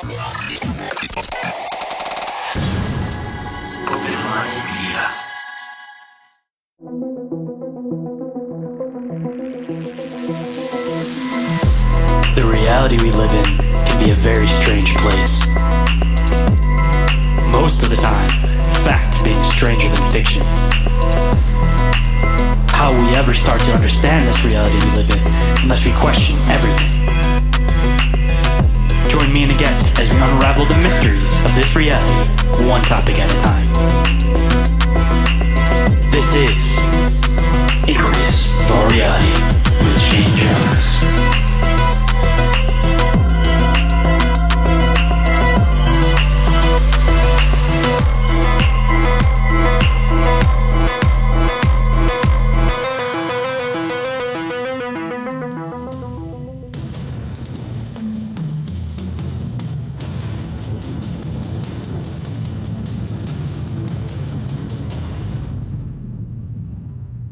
The reality we live in can be a very strange place. Most of the time, fact being stranger than fiction. How will we ever start to understand this reality we live in unless we question everything? Join me and a guest as we unravel the mysteries of this reality, one topic at a time. This is Inquiries of Our Reality with Shayn Jones.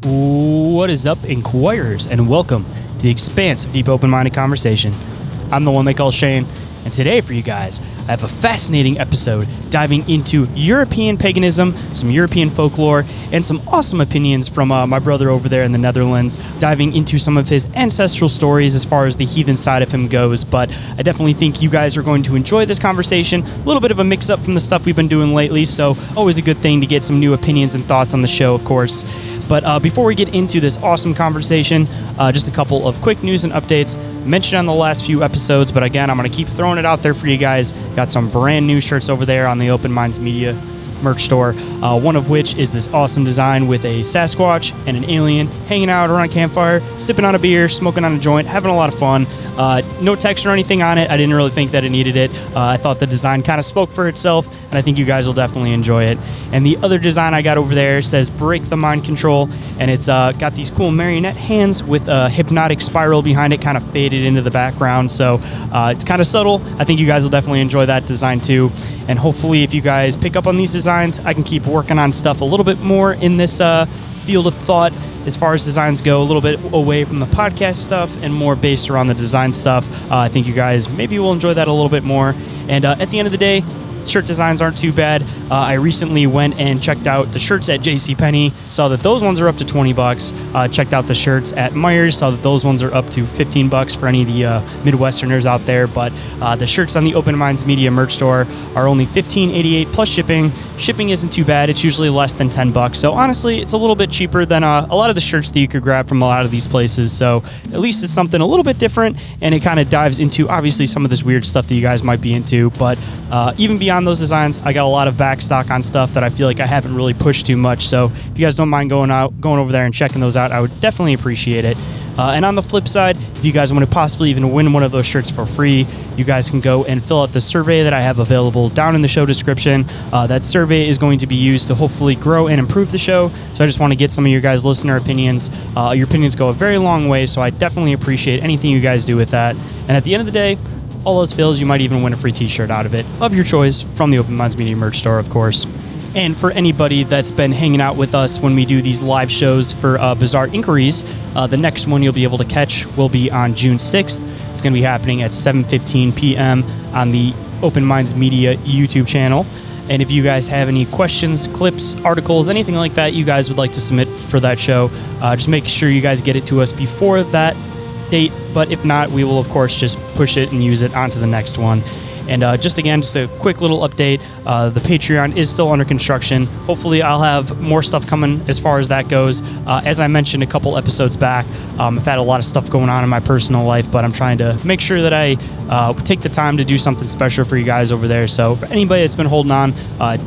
What is up, Inquirers, and welcome to the expanse of deep open-minded conversation. I'm the one they call Shane, and today for you guys, I have a fascinating episode diving into European paganism, some European folklore, and some awesome opinions from my brother over there in the Netherlands, diving into some of his ancestral stories as far as the heathen side of him goes. But I definitely think you guys are going to enjoy this conversation. A little bit of a mix-up from the stuff we've been doing lately, so always a good thing to get some new opinions and thoughts on the show, of course. But before we get into this awesome conversation, just a couple of quick news and updates mentioned on the last few episodes, but again, I'm going to keep throwing it out there for you guys. Got some brand new shirts over there on the Open Minds Media merch store, one of which is this awesome design with a Sasquatch and an alien hanging out around a campfire, sipping on a beer, smoking on a joint, having a lot of fun. No text or anything on it. I didn't really think that it needed it. I thought the design kind of spoke for itself, and I think you guys will definitely enjoy it. And the other design I got over there says Break the Mind Control, and it's got these cool marionette hands with a hypnotic spiral behind it, kind of faded into the background. So it's kind of subtle. I think you guys will definitely enjoy that design too. And hopefully if you guys pick up on these designs, I can keep working on stuff a little bit more in this field of thought as far as designs go, a little bit away from the podcast stuff and more based around the design stuff. I think you guys maybe will enjoy that a little bit more. And at the end of the day, shirt designs aren't too bad. I recently went and checked out the shirts at JCPenney, saw that those ones are up to $20. Checked out the shirts at Myers, saw that those ones are up to $15 for any of the Midwesterners out there. But the shirts on the Open Minds Media merch store are only $15.88 plus shipping. Shipping isn't too bad. It's usually less than $10. So honestly, it's a little bit cheaper than a lot of the shirts that you could grab from a lot of these places. So at least it's something a little bit different, and it kind of dives into obviously some of this weird stuff that you guys might be into. But even beyond those designs, I got a lot of back stock on stuff that I feel like I haven't really pushed too much. So if you guys don't mind going over there and checking those out, I would definitely appreciate it. And on the flip side, if you guys want to possibly even win one of those shirts for free, you guys can go and fill out the survey that I have available down in the show description. That survey is going to be used to hopefully grow and improve the show. So I just want to get some of your guys' listener opinions. Your opinions go a very long way, so I definitely appreciate anything you guys do with that. And at the end of the day, all else fails, you might even win a free t-shirt out of it, of your choice, from the Open Minds Media merch store, of course. And for anybody that's been hanging out with us when we do these live shows for Bizarre Inquiries, the next one you'll be able to catch will be on June 6th. It's going to be happening at 7:15 p.m. on the Open Minds Media YouTube channel. And if you guys have any questions, clips, articles, anything like that you guys would like to submit for that show, just make sure you guys get it to us before that date. But if not, we will, of course, just push it and use it onto the next one. And just a quick little update. The Patreon is still under construction. Hopefully I'll have more stuff coming as far as that goes. As I mentioned a couple episodes back, I've had a lot of stuff going on in my personal life, but I'm trying to make sure that I take the time to do something special for you guys over there. So for anybody that's been holding on,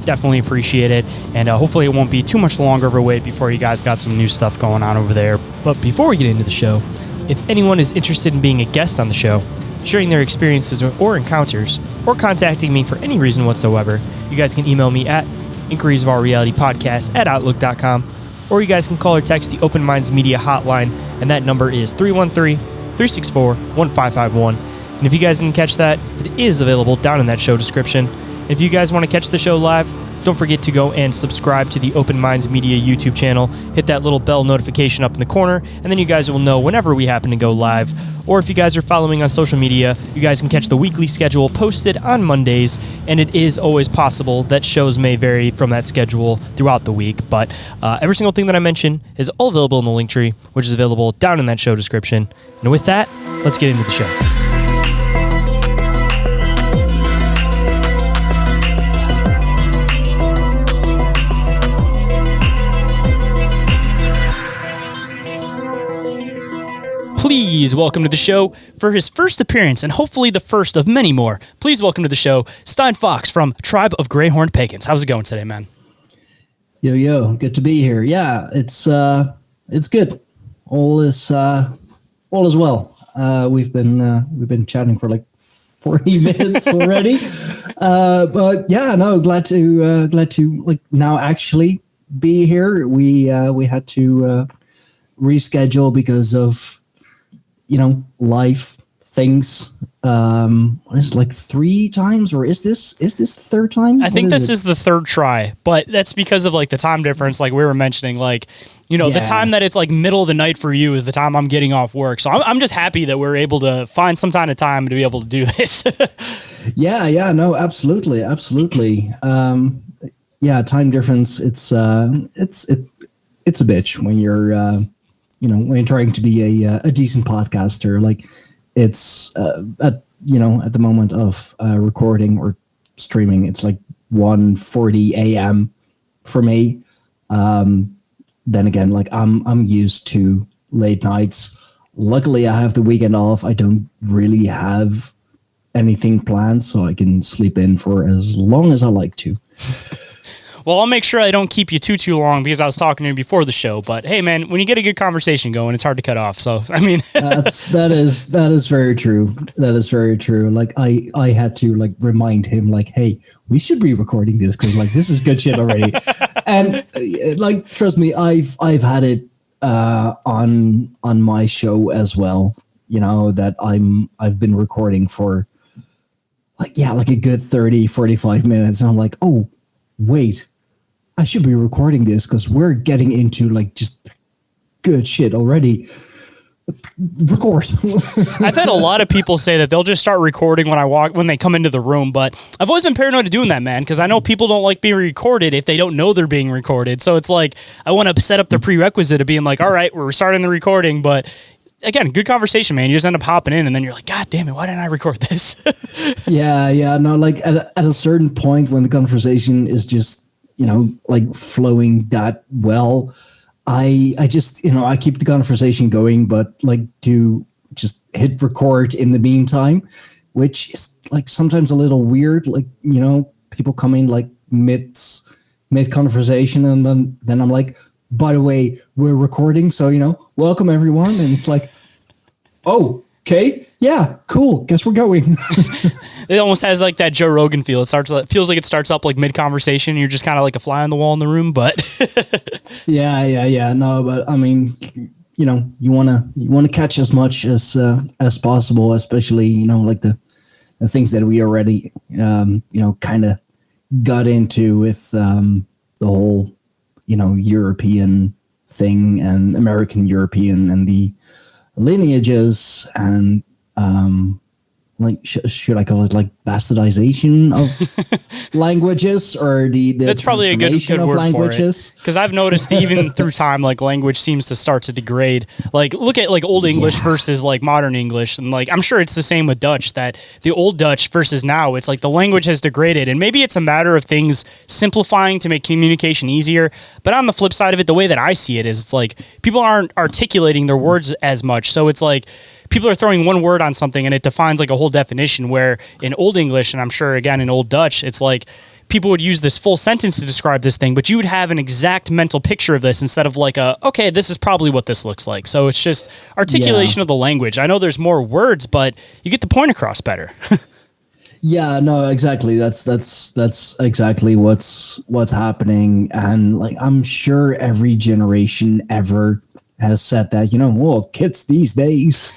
definitely appreciate it. And hopefully it won't be too much longer of a wait before you guys got some new stuff going on over there. But before we get into the show, if anyone is interested in being a guest on the show, sharing their experiences or encounters, or contacting me for any reason whatsoever, you guys can email me at inquiriesofourrealitypodcast@outlook.com, or you guys can call or text the Open Minds Media hotline, and that number is 313-364-1551. And if you guys didn't catch that, it is available down in that show description. If you guys want to catch the show live, don't forget to go and subscribe to the Open Minds Media YouTube channel. Hit that little bell notification up in the corner, and then you guys will know whenever we happen to go live. Or if you guys are following on social media, you guys can catch the weekly schedule posted on Mondays, and it is always possible that shows may vary from that schedule throughout the week. But every single thing that I mention is all available in the link tree, which is available down in that show description. And with that, let's get into the show. Please welcome to the show for his first appearance and hopefully the first of many more. Please welcome to the show, Stijn Fawkes from Tribe of Greyhorned Pagans. How's it going today, man? Yo, good to be here. Yeah, it's good. All is well. We've been chatting for like 40 minutes already. But yeah, no, glad to like now actually be here. We had to reschedule because of life things. What is it, like 3 times, or is this the third time? I think this is the third try, but that's because of like the time difference, like we were mentioning, like, the time that it's like middle of the night for you is the time I'm getting off work. So I'm just happy that we're able to find some kind of time to be able to do this. Yeah, no, absolutely. Yeah, time difference. It's a bitch when you're, when you're trying to be a decent podcaster. Like it's at the moment of recording or streaming, it's like 1:40 a.m. for me. Then again, like I'm used to late nights. Luckily, I have the weekend off. I don't really have anything planned, so I can sleep in for as long as I like to. Well, I'll make sure I don't keep you too long because I was talking to you before the show. But hey, man, when you get a good conversation going, it's hard to cut off. So, I mean, that is very true. That is very true. Like I had to like remind him, like, hey, we should be recording this because like this is good shit already. And like, trust me, I've had it on my show as well. That I've been recording for like a good 30-45 minutes, and I'm like, oh, wait, I should be recording this because we're getting into like just good shit already. Record. I've had a lot of people say that they'll just start recording when they come into the room, but I've always been paranoid of doing that, man, because I know people don't like being recorded if they don't know they're being recorded. So it's like I want to set up the prerequisite of being like, all right, we're starting the recording, but again, good conversation, man. You just end up hopping in and then you're like, God damn it, why didn't I record this? Yeah. No, like at a certain point when the conversation is just, like flowing that well, I just, I keep the conversation going, but like to just hit record in the meantime, which is like sometimes a little weird. Like, people come in like mid conversation and then I'm like, by the way, we're recording, so welcome everyone. And it's like, oh, okay, yeah, cool. Guess we're going. It almost has like that Joe Rogan feel. It feels like it starts up like mid conversation. You're just kind of like a fly on the wall in the room, but yeah. No, but I mean, you wanna catch as much as possible, especially like the things that we already kind of got into with the whole European thing and American European and the lineages and like should I call it like bastardization of languages or the that's probably a good word languages? Because I've noticed even through time, like language seems to start to degrade. Like look at like Old English versus like modern English, and like I'm sure it's the same with Dutch. That the Old Dutch versus now, it's like the language has degraded, and maybe it's a matter of things simplifying to make communication easier. But on the flip side of it, the way that I see it is, it's like people aren't articulating their words as much, so it's like people are throwing one word on something and it defines like a whole definition, where in Old English, and I'm sure again in Old Dutch, it's like people would use this full sentence to describe this thing, but you would have an exact mental picture of this instead of like okay, this is probably what this looks like. So it's just articulation of the language. I know there's more words, but you get the point across better. Yeah, no, exactly. That's exactly what's happening. And like, I'm sure every generation ever has said that, well, kids these days,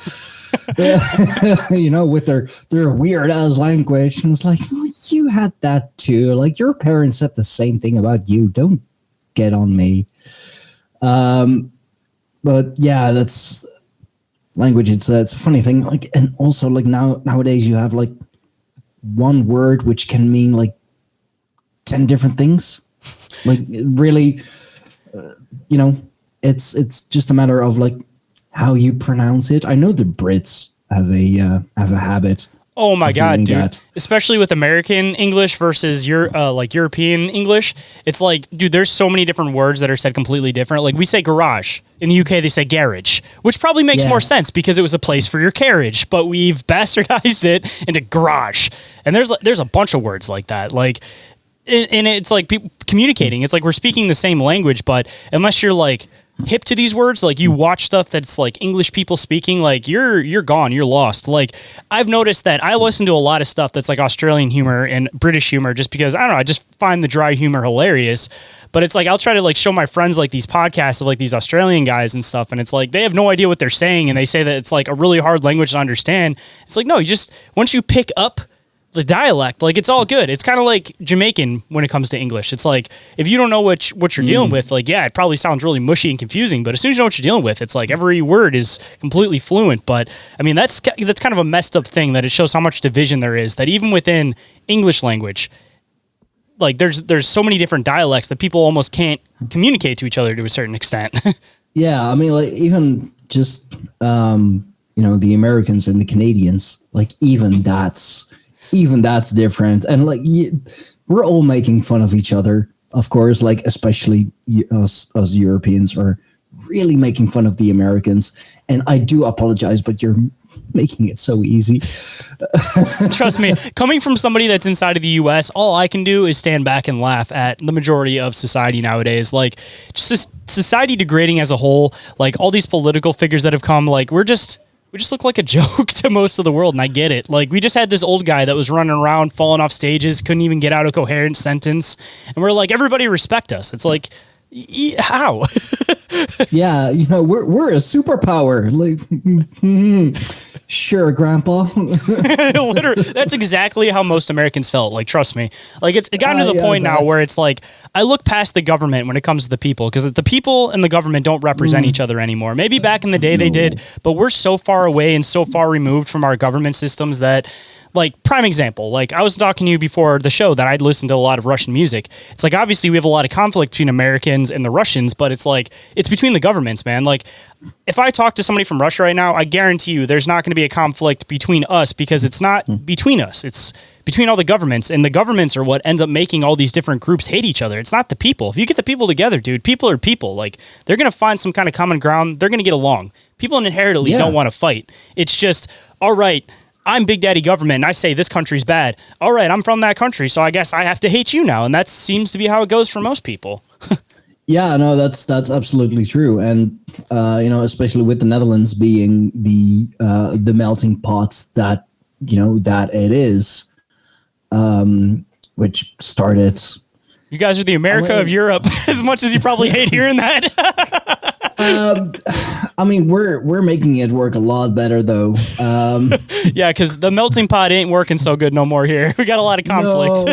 with their weird ass language. And it's like, well, you had that too. Like your parents said the same thing about you. Don't get on me. But yeah, that's language. It's a funny thing. Like, and also like nowadays you have like one word which can mean like 10 different things. Like really, it's just a matter of like how you pronounce it. I know the Brits have a habit. Oh my God, dude. That. Especially with American English versus like European English. It's like, dude, there's so many different words that are said completely different. Like we say garage. In the UK, they say garage, which probably makes more sense because it was a place for your carriage, but we've bastardized it into garage. And there's a bunch of words like that. Like, and it's like people communicating. It's like we're speaking the same language, but unless you're like hip to these words, like you watch stuff that's like English people speaking, like you're gone, you're lost. Like I've noticed that I listen to a lot of stuff that's like Australian humor and British humor just because I don't know, I just find the dry humor hilarious. But it's like I'll try to like show my friends like these podcasts of like these Australian guys and stuff, and it's like they have no idea what they're saying, and they say that it's like a really hard language to understand. It's like no, you just once you pick up the dialect, like it's all good. It's kind of like Jamaican when it comes to English. It's like if you don't know what you're dealing with, like yeah, it probably sounds really mushy and confusing. But as soon as you know what you're dealing with, it's like every word is completely fluent. But I mean, that's kind of a messed up thing that it shows how much division there is. That even within English language, like there's so many different dialects that people almost can't communicate to each other to a certain extent. Yeah, I mean, like even just the Americans and the Canadians, like even that's different. And like we're all making fun of each other, of course, like especially us Europeans are really making fun of the Americans. And I do apologize, but you're making it so easy. Trust me, coming from somebody that's inside of the US, all I can do is stand back and laugh at the majority of society nowadays. Like just society degrading as a whole, like all these political figures that have come, like we just look like a joke to most of the world, and I get it. Like, we just had this old guy that was running around, falling off stages, couldn't even get out a coherent sentence, and we're like, everybody respect us. It's like, how? Yeah, we're a superpower. Like, sure, Grandpa. Literally, that's exactly how most Americans felt. Like, trust me. Like, it got to the point now where it's like, I look past the government when it comes to the people, because the people and the government don't represent each other anymore. Maybe back in the day they did, but we're so far away and so far removed from our government systems that, like, prime example, like I was talking to you before the show that I'd listened to a lot of Russian music. It's like, obviously we have a lot of conflict between Americans and the Russians, but it's like, it's between the governments, man. Like if I talk to somebody from Russia right now, I guarantee you there's not going to be a conflict between us because it's not between us. It's between all the governments, and the governments are what ends up making all these different groups hate each other. It's not the people. If you get the people together, dude, people are people. Like they're going to find some kind of common ground. They're going to get along. People inherently don't want to fight. It's just, all right, I'm Big Daddy government, and I say this country's bad. All right, I'm from that country, so I guess I have to hate you now. And that seems to be how it goes for most people. Yeah, no, that's absolutely true. And, especially with the Netherlands being the melting pot that it is, which started... You guys are the America of Europe, as much as you probably hate hearing that. I mean, we're making it work a lot better, though. Yeah, because the melting pot ain't working so good no more here. We got a lot of conflict.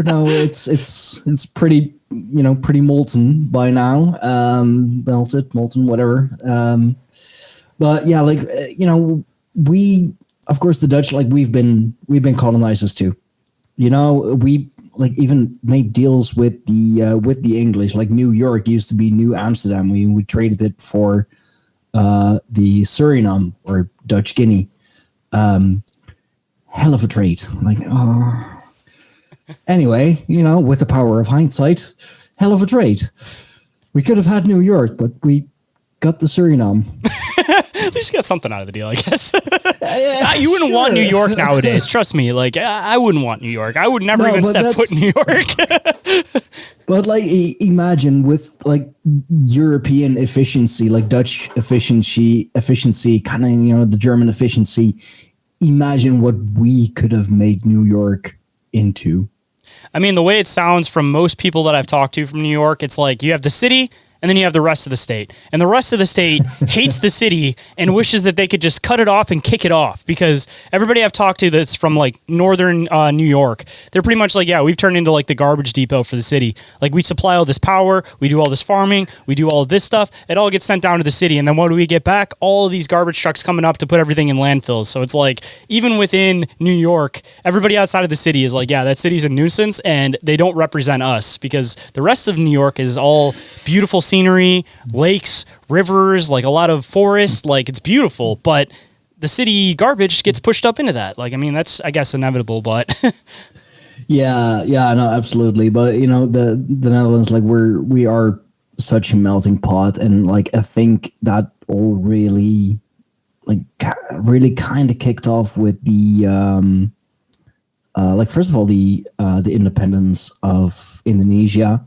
No, it's pretty, pretty molten by now. Molten, whatever. But yeah, like we, of course, the Dutch, like we've been colonizers too. We like even made deals with the English. Like New York used to be New Amsterdam. We traded it for the Suriname or Dutch Guinea. Hell of a trade. Like, anyway, with the power of hindsight, hell of a trade. We could have had New York, but we got the Suriname. At least you got something out of the deal, I guess. You wouldn't want New York nowadays. Trust me. Like, I wouldn't want New York. I would never even step foot in New York. But like, imagine with like European efficiency, like Dutch efficiency, kind of, the German efficiency. Imagine what we could have made New York into. I mean, the way it sounds from most people that I've talked to from New York, it's like you have the city and then you have the rest of the state. And the rest of the state hates the city and wishes that they could just cut it off and kick it off, because everybody I've talked to that's from like northern New York, they're pretty much like, yeah, we've turned into like the garbage depot for the city. Like, we supply all this power, we do all this farming, we do all of this stuff. It all gets sent down to the city. And then what do we get back? All of these garbage trucks coming up to put everything in landfills. So it's like, even within New York, everybody outside of the city is like, yeah, that city's a nuisance and they don't represent us, because the rest of New York is all beautiful scenery, lakes, rivers, like a lot of forest, like it's beautiful, but the city garbage gets pushed up into that. Like, I mean, that's, I guess, inevitable, but Yeah, no, absolutely. But you know, the Netherlands, like we are such a melting pot, and like I think that all really kind of kicked off with the like, first of all, the independence of Indonesia.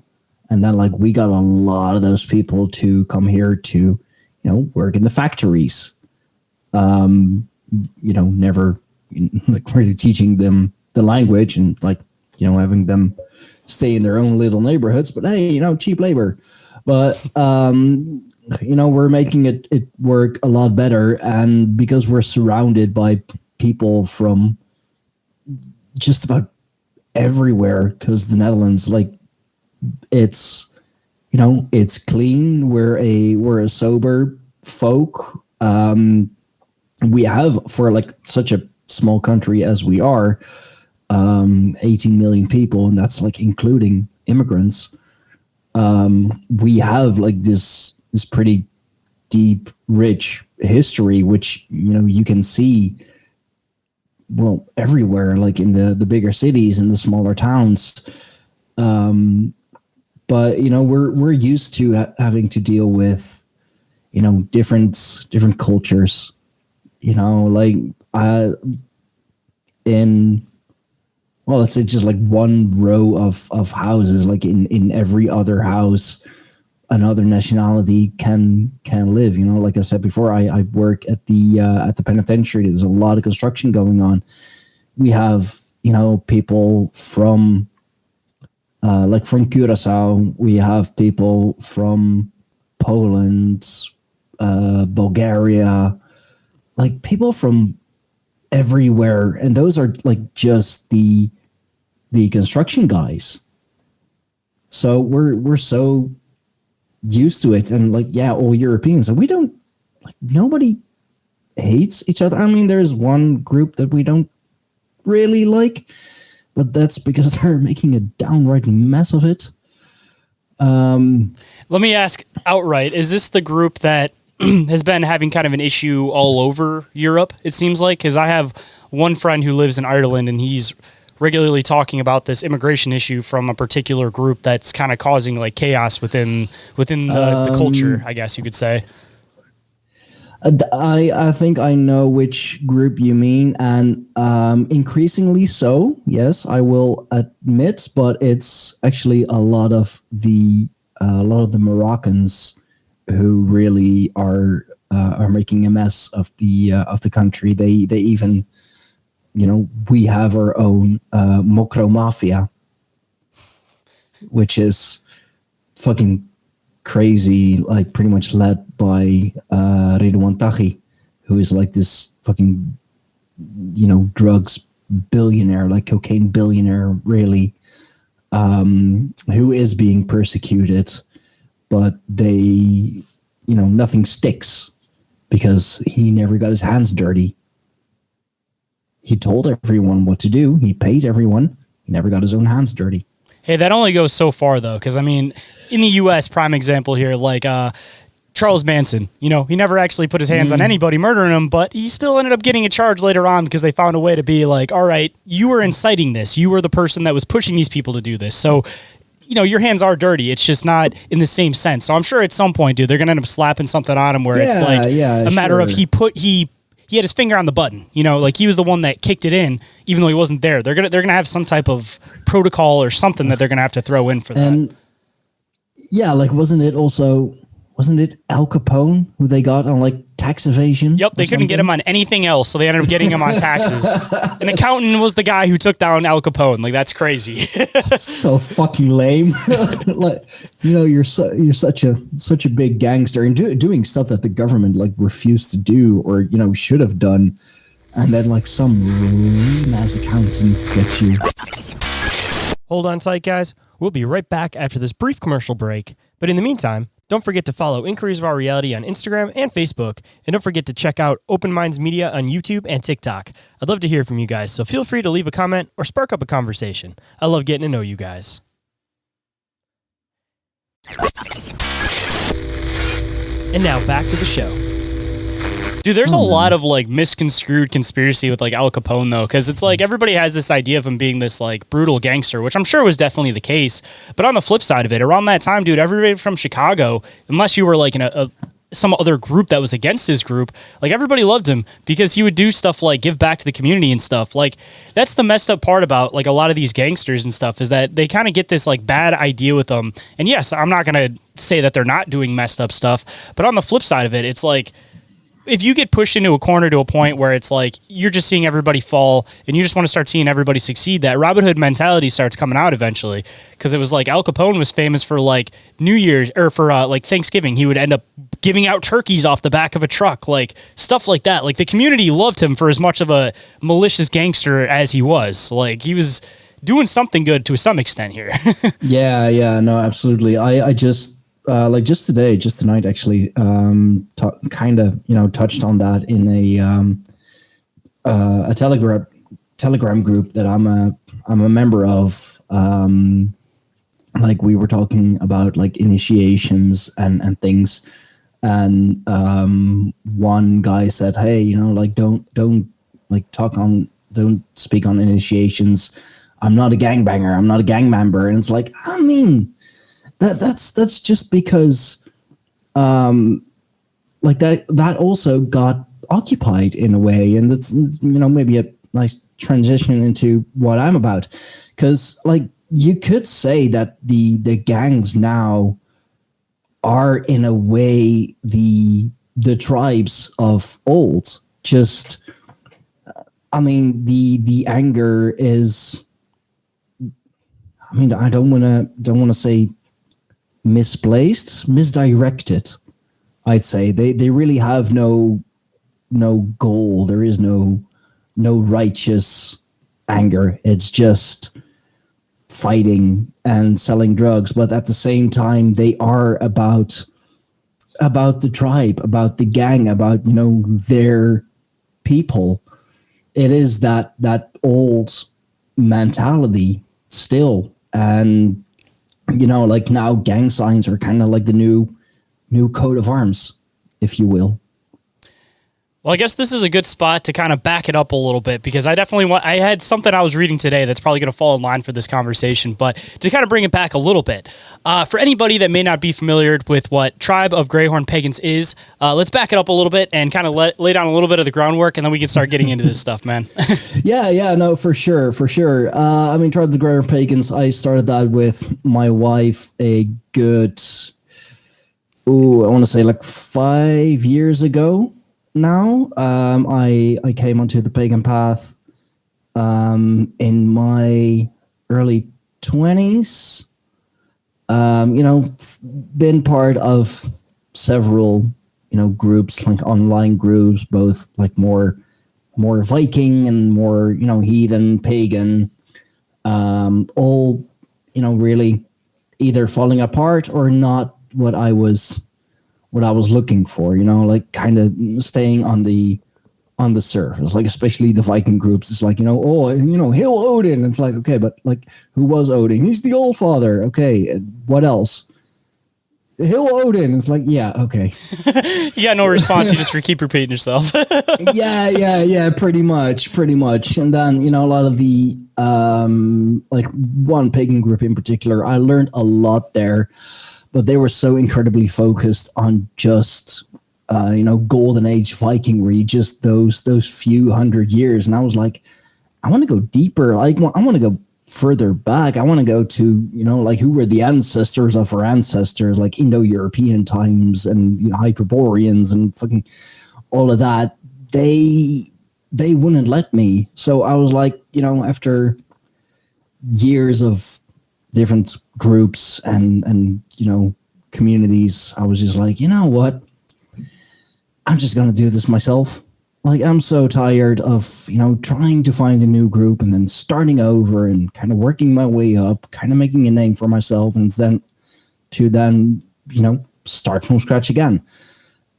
And then, like, we got a lot of those people to come here to, you know, work in the factories. You know, never like really teaching them the language, and like, you know, having them stay in their own little neighborhoods. But hey, you know, cheap labor. But you know, we're making it work a lot better, and because we're surrounded by people from just about everywhere, because the Netherlands, like, it's, you know, it's clean. We're a sober folk. We have, for like such a small country as we are, 18 million people, and that's like including immigrants. We have like this pretty deep, rich history, which, you know, you can see, well, everywhere, like in the bigger cities and the smaller towns. But you know, we're used to having to deal with, you know, different cultures. You know, like in, well, let's say just like one row of houses, like in every other house, another nationality can live. You know, like I said before, I work at the penitentiary. There's a lot of construction going on. We have, you know, people from like from Curacao. We have people from Poland, Bulgaria, like people from everywhere, and those are like just the construction guys. So we're so used to it, and like, yeah, all Europeans, and we don't, like, nobody hates each other. I mean, there's one group that we don't really like, but that's because they're making a downright mess of it. Let me ask outright, is this the group that has been having kind of an issue all over Europe, it seems like? Because I have one friend who lives in Ireland, and he's regularly talking about this immigration issue from a particular group that's kind of causing like chaos within the culture, I guess you could say. I think I know which group you mean, and increasingly so. Yes, I will admit, but it's actually a lot of the Moroccans who really are making a mess of the country. They even, you know, we have our own Mokro Mafia, which is fucking crazy, like pretty much led by Ridwan Taghi, who is like this fucking, you know, drugs billionaire, like cocaine billionaire, really, who is being persecuted, but they, you know, nothing sticks because he never got his hands dirty. He told everyone what to do. He paid everyone. He never got his own hands dirty. Hey, that only goes so far, though, because, I mean, in the U.S., prime example here, like Charles Manson, you know, he never actually put his hands on anybody murdering him, but he still ended up getting a charge later on because they found a way to be like, all right, you were inciting this. You were the person that was pushing these people to do this. So, you know, your hands are dirty. It's just not in the same sense. So I'm sure at some point, dude, they're going to end up slapping something on him where it's like a matter of he had his finger on the button, you know, like he was the one that kicked it in, even though he wasn't there. They're gonna have some type of protocol or something that they're gonna have to throw in for that. And yeah, like wasn't it wasn't it Al Capone who they got on like tax evasion? Yep, they couldn't get him on anything else, so they ended up getting him on taxes. An accountant was the guy who took down Al Capone. Like, that's crazy. So fucking lame. Like, you're such a big gangster and doing stuff that the government like refused to do or should have done, and then like some lame ass accountant gets you. Hold on tight, guys. We'll be right back after this brief commercial break. But in the meantime, don't forget to follow Inquiries of Our Reality on Instagram and Facebook. And don't forget to check out Open Minds Media on YouTube and TikTok. I'd love to hear from you guys, so feel free to leave a comment or spark up a conversation. I love getting to know you guys. And now back to the show. Dude, there's a lot of like misconstrued conspiracy with like Al Capone though, because it's like everybody has this idea of him being this like brutal gangster, which I'm sure was definitely the case. But on the flip side of it, around that time, dude, everybody from Chicago, unless you were like in some other group that was against his group, like everybody loved him because he would do stuff like give back to the community and stuff. Like that's the messed up part about like a lot of these gangsters and stuff is that they kind of get this like bad idea with them. And yes, I'm not going to say that they're not doing messed up stuff, but on the flip side of it, it's like, if you get pushed into a corner to a point where it's like you're just seeing everybody fall and you just want to start seeing everybody succeed, that Robin Hood mentality starts coming out eventually. Because it was like Al Capone was famous for like New Year's or for like Thanksgiving. He would end up giving out turkeys off the back of a truck, like stuff like that. Like the community loved him for as much of a malicious gangster as he was. Like he was doing something good to some extent here. Yeah, no, absolutely. I just like just tonight, actually, kind of, touched on that in a Telegram group that I'm a member of. Like we were talking about like initiations and things, and one guy said, "Hey, like don't speak on initiations. I'm not a gangbanger. I'm not a gang member." And it's like, I mean. That's just because, like that also got occupied in a way, and that's maybe a nice transition into what I'm about, because like you could say that the gangs now are in a way the tribes of old. Just, I mean the anger is. I mean I don't want to say. Misdirected, I'd say. They really have no goal. There is no righteous anger. It's just fighting and selling drugs, but at the same time they are about the tribe, about the gang, about their people. It is that old mentality still. And like now gang signs are kind of like the new coat of arms, if you will. Well, I guess this is a good spot to kind of back it up a little bit, because I had something I was reading today that's probably going to fall in line for this conversation, but to kind of bring it back a little bit, for anybody that may not be familiar with what Tribe of Greyhorn Pagans is, let's back it up a little bit and kind of lay down a little bit of the groundwork, and then we can start getting into this stuff, man. Yeah, no, for sure. I mean, Tribe of the Greyhorn Pagans, I started that with my wife a good, I want to say like 5 years ago. Now, I came onto the pagan path in my early 20s. Been part of several groups, like online groups, both like more Viking and more heathen, pagan, all really either falling apart or not what I was looking for, like kind of staying on the surface, like especially the Viking groups. It's like, Hill Odin. It's like, okay, but like who was Odin? He's the All Father. Okay, what else? Hill Odin. It's like, yeah, okay. You got no response. You just keep repeating yourself. yeah, pretty much. And then, a lot of the, like one pagan group in particular, I learned a lot there. But they were so incredibly focused on just, golden age Vikingry, just those few hundred years. And I was like, I want to go deeper. I want to go further back. I want to go to, like, who were the ancestors of our ancestors, like Indo-European times and Hyperboreans and fucking all of that. They wouldn't let me. So I was like, after years of different groups and communities, I was just like, you know what? I'm just going to do this myself. Like, I'm so tired of, trying to find a new group and then starting over and kind of working my way up, kind of making a name for myself, and then start from scratch again.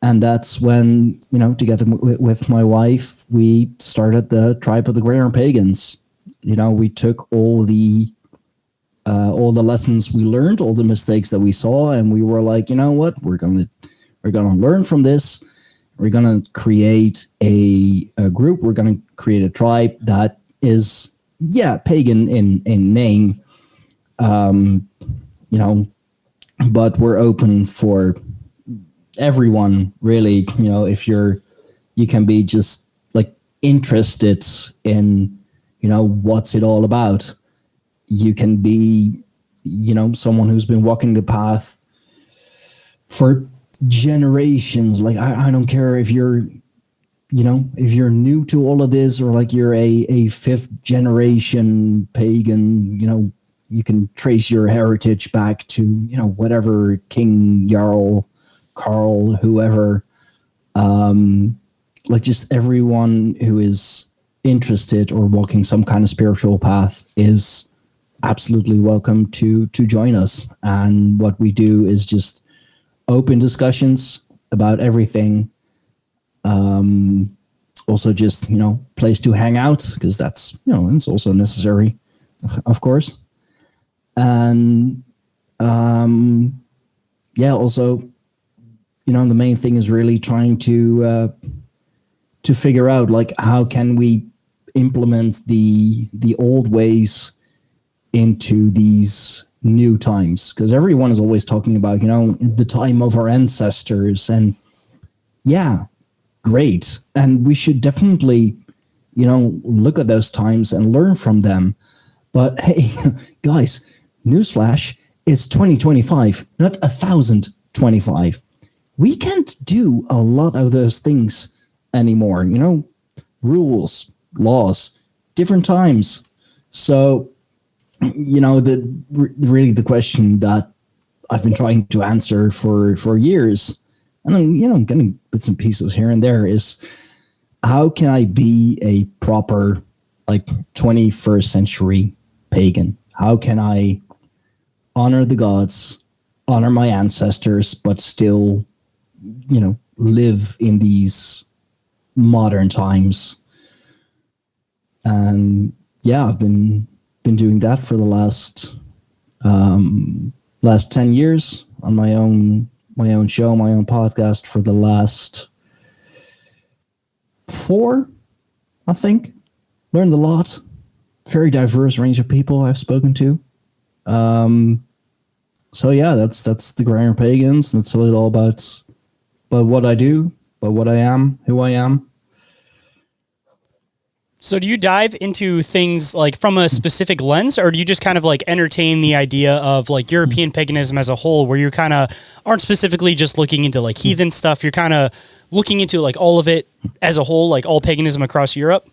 And that's when, together with my wife, we started the Tribe of the Grey Pagans. We took all the lessons we learned, all the mistakes that we saw, and we were like, you know what, we're gonna learn from this. We're gonna create a group. We're gonna create a tribe that is, pagan in name, but we're open for everyone, really. If you can be just like interested in, what's it all about. You can be, someone who's been walking the path for generations. Like, I don't care if you're, if you're new to all of this, or like you're a fifth generation pagan, you can trace your heritage back to, whatever King, Jarl, Carl, whoever, like, just everyone who is interested or walking some kind of spiritual path is absolutely welcome to join us. And what we do is just open discussions about everything. Also just, place to hang out, because that's, it's also necessary, of course. And also, the main thing is really trying to figure out, like, how can we implement the old ways into these new times, because everyone is always talking about, the time of our ancestors, and great, and we should definitely, look at those times and learn from them. But hey, guys, newsflash, it's 2025, not 1025. We can't do a lot of those things anymore. Rules, laws, different times. So, really the question that I've been trying to answer for years, and I'm getting bits and pieces here and there, is how can I be a proper, like, 21st century pagan? How can I honor the gods, honor my ancestors, but still, live in these modern times? And I've been doing that for the last 10 years on my own show, my own podcast, for the last 4, I think. Learned a lot. Very diverse range of people I've spoken to. That's the Grey Pagans. That's really all about what I do, about what I am, who I am. So do you dive into things like from a specific lens, or do you just kind of like entertain the idea of like European paganism as a whole, where you kind of aren't specifically just looking into like heathen stuff? You're kind of looking into like all of it as a whole, like all paganism across Europe?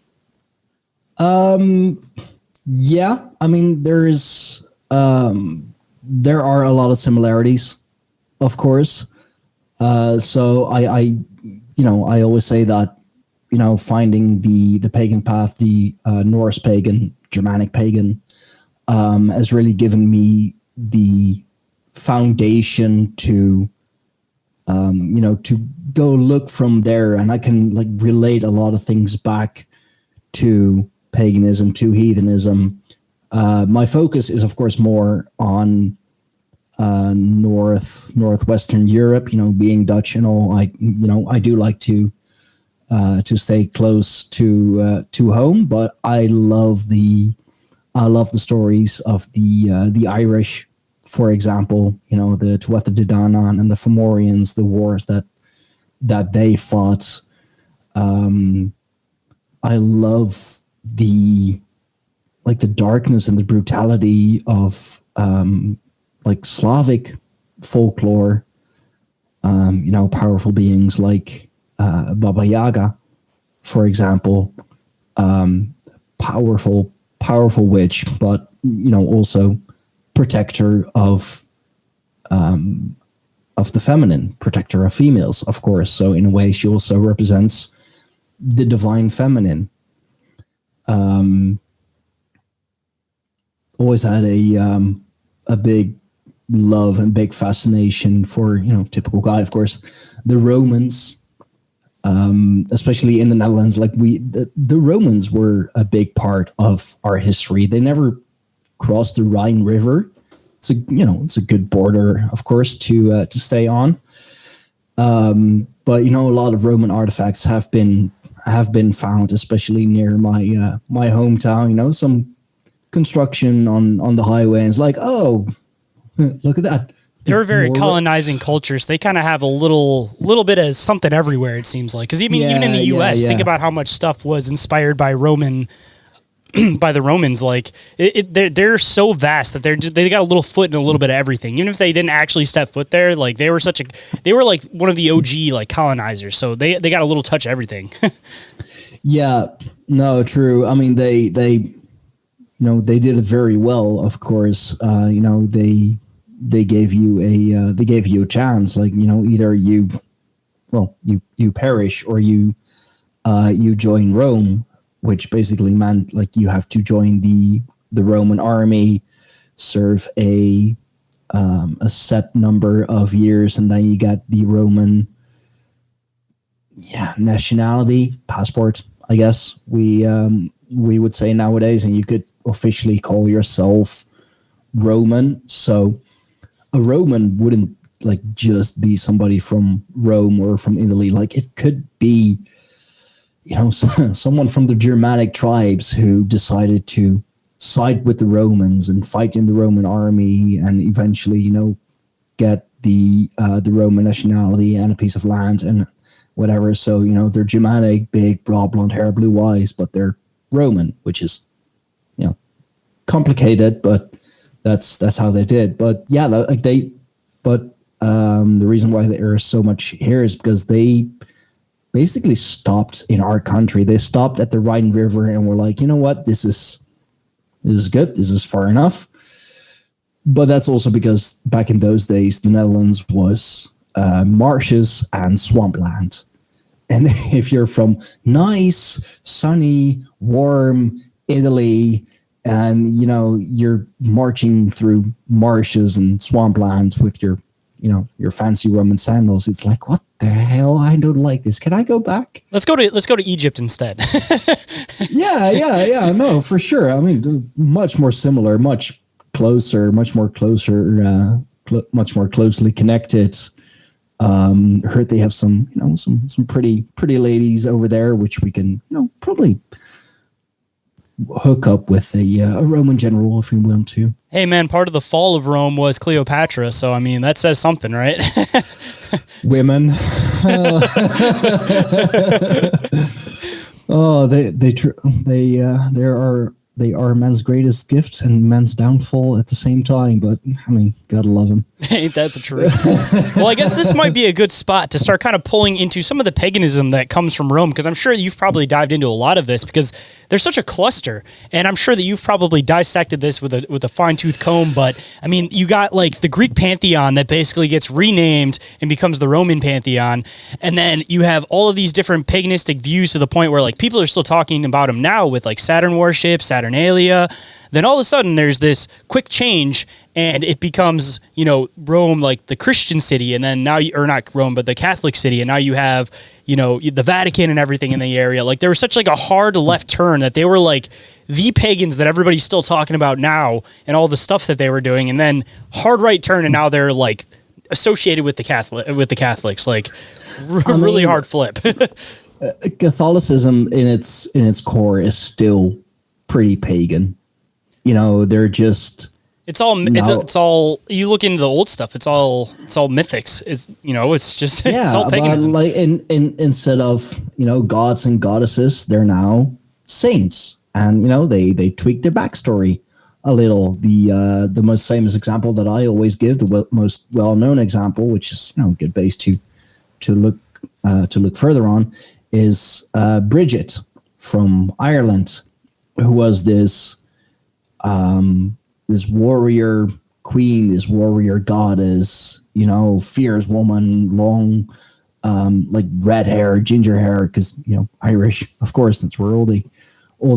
Yeah, I mean, there are a lot of similarities, of course. So I always say that, finding the pagan path, the Norse pagan, Germanic pagan, has really given me the foundation to, to go look from there, and I can like relate a lot of things back to paganism, to heathenism. My focus is, of course, more on northwestern Europe. Being Dutch and all, I do like to stay close to home, but I love the stories of the Irish, for example. The Tuatha De Danann and the Fomorians, the wars that they fought. I love the like the darkness and the brutality of like Slavic folklore. Powerful beings like Baba Yaga, for example, powerful witch, but also protector of the feminine, protector of females, of course. So in a way, she also represents the divine feminine. Always had a big love and big fascination for, typical guy, of course, the Romans, especially in the Netherlands. Like the Romans were a big part of our history. They never crossed the Rhine River. It's a good border, of course, to stay on. But a lot of Roman artifacts have been found, especially near my hometown. Some construction on the highway, and it's like, oh, look at that. They were very colonizing cultures. They kind of have a little bit of something everywhere, it seems like. Because even in the U.S., think about how much stuff was inspired by by the Romans. Like they're so vast that they got a little foot in a little bit of everything. Even if they didn't actually step foot there, like they were like one of the OG like colonizers. So they got a little touch of everything. Yeah, no, true. I mean, they did it very well. Of course, they gave you a chance. Like, either you perish or you join Rome, which basically meant like you have to join the Roman army, serve a set number of years, and then you get the Roman nationality passport, I guess we would say nowadays, and you could officially call yourself Roman. So a Roman wouldn't like just be somebody from Rome or from Italy. Like it could be, someone from the Germanic tribes who decided to side with the Romans and fight in the Roman army, and eventually, get the Roman nationality and a piece of land and whatever. So, they're Germanic, big, broad, blonde hair, blue eyes, but they're Roman, which is, complicated, but that's how they did. But yeah, the reason why there is so much here is because they basically stopped in our country. They stopped at the Rhine River and were like, you know what, this is good. This is far enough. But that's also because back in those days, the Netherlands was marshes and swampland. And if you're from nice, sunny, warm Italy, and you're marching through marshes and swamplands with your fancy Roman sandals, it's like, what the hell? I don't like this. Can I go back? Let's go to Egypt instead. Yeah. No, for sure. I mean, much more similar, much more closely connected. Heard they have some pretty ladies over there, which we can probably hook up with a Roman general if we want to. Hey man, part of the fall of Rome was Cleopatra, so I mean that says something, right? Women. Oh, they are men's greatest gifts and men's downfall at the same time, but I mean, gotta love them. Ain't that the truth? Well, I guess this might be a good spot to start kind of pulling into some of the paganism that comes from Rome, because I'm sure you've probably dived into a lot of this because there's such a cluster, and I'm sure that you've probably dissected this with a fine-tooth comb. But I mean, you got like the Greek pantheon that basically gets renamed and becomes the Roman pantheon, and then you have all of these different paganistic views to the point where like people are still talking about them now with like Saturn worship, Saturnalia. Then all of a sudden there's this quick change and it becomes, Rome, like the Christian city. And then now, or not Rome, but the Catholic city. And now you have, the Vatican and everything in the area. Like there was such like a hard left turn that they were like the pagans that everybody's still talking about now and all the stuff that they were doing. And then hard right turn. And now they're like associated with the Catholics, like really hard flip. Catholicism in its core is still pretty pagan. They're just it's all you look into the old stuff, it's all mythics. It's just it's all paganism. Like instead of gods and goddesses, they're now saints, and they tweaked their backstory a little. The most famous example that I always give, the most well-known example, which is a good base to look further on, is Bridget from Ireland, who was this warrior queen, this warrior goddess, fierce woman, long, like red hair, ginger hair, because Irish, of course, that's where all the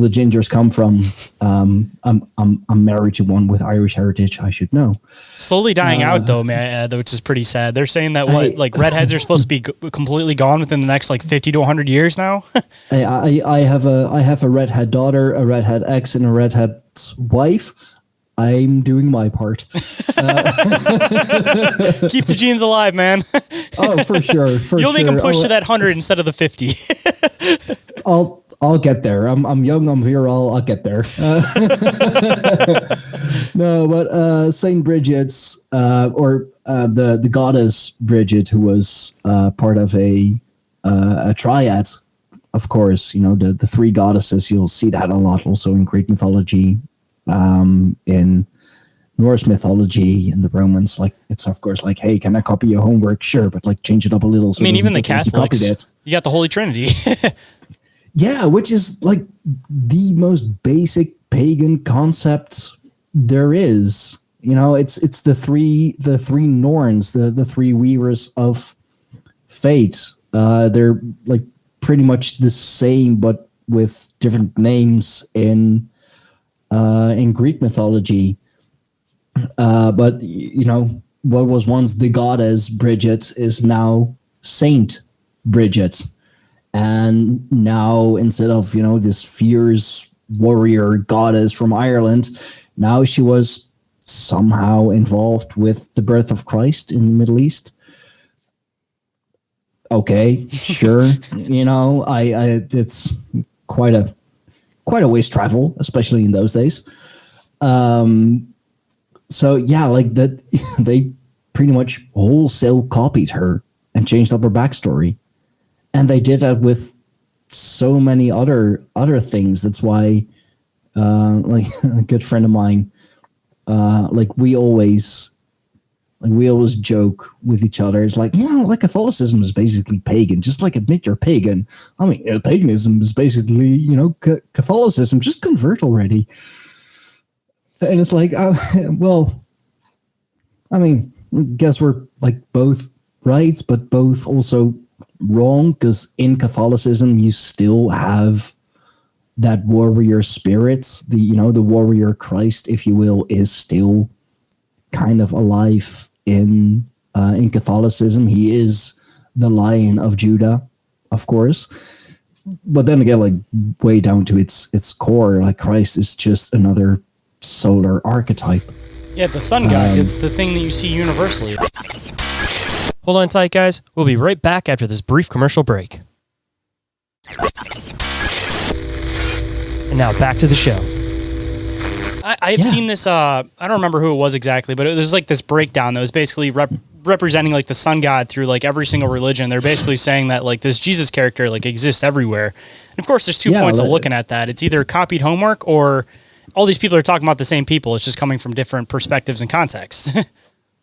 gingers come from. I'm married to one with Irish heritage, I should know. Slowly dying out though, man, which is pretty sad. They're saying that redheads are supposed to be completely gone within the next 50 to 100 years now. I have a redhead daughter, a redhead ex, and a redhead wife. I'm doing my part. Keep the genes alive, man. Oh, for sure. You'll make them push to that 100 instead of the 50. I'll get there. I'm young. I'm virile. I'll get there. No, but Saint Bridget's, or the goddess Bridget, who was part of a triad. Of course, the three goddesses. You'll see that a lot also in Greek mythology. In Norse mythology and the Romans, it's of course hey, can I copy your homework? Sure, but change it up a little. So even the Catholics, you got the Holy Trinity. Yeah, which is the most basic pagan concept there is. It's the three Norns, the three weavers of fate. They're pretty much the same, but with different names in Greek mythology. But what was once the goddess Bridget is now Saint Bridget. And now, instead of, this fierce warrior goddess from Ireland, now she was somehow involved with the birth of Christ in the Middle East. Okay, sure. It's quite a ways travel, especially in those days. So yeah, that they pretty much wholesale copied her and changed up her backstory. And they did that with so many other things. That's why, a good friend of mine, we always joke with each other. It's Catholicism is basically pagan. Just admit you're pagan. I mean, paganism is basically, Catholicism. Just convert already. And it's well, I mean, guess we're both right, but both also wrong, because in Catholicism you still have that warrior spirit. The warrior Christ, if you will, is still kind of alive in Catholicism. He is the Lion of Judah, of course, but then again, way down to its core, Christ is just another solar archetype. Yeah, the sun god. It's the thing that you see universally. Hold on tight, guys. We'll be right back after this brief commercial break. And now back to the show. I've seen this, I don't remember who it was exactly, but it was this breakdown that was basically representing the sun god through every single religion. They're basically saying that this Jesus character exists everywhere. And of course, there's two points of looking at that. It's either copied homework or all these people are talking about the same people. It's just coming from different perspectives and contexts.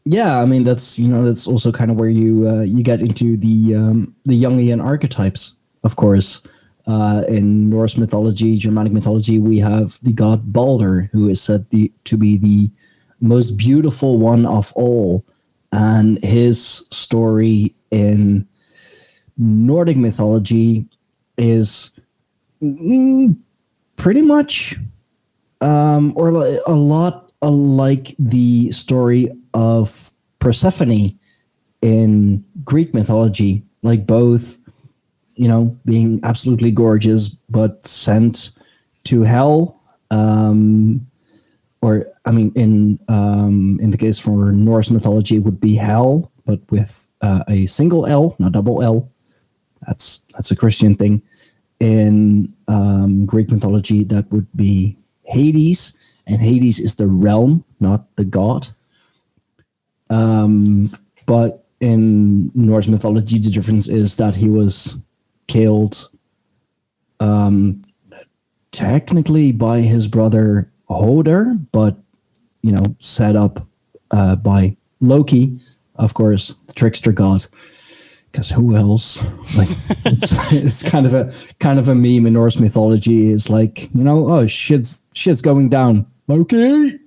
Yeah, I mean that's also kind of where you get into the Jungian archetypes, of course. In Norse mythology, Germanic mythology, we have the god Balder, who is said to be the most beautiful one of all, and his story in Nordic mythology is pretty much or a lot like the story of Persephone in Greek mythology, both, being absolutely gorgeous, but sent to hell. In the case for Norse mythology, it would be hell, but with a single L, not double L. That's a Christian thing. In Greek mythology, that would be Hades, and Hades is the realm, not the god. But in Norse mythology, the difference is that he was killed technically by his brother Hodor, but set up by Loki, of course, the trickster god. Because who else? Like, it's kind of a meme in Norse mythology. Is like, oh, shit's going down. Loki.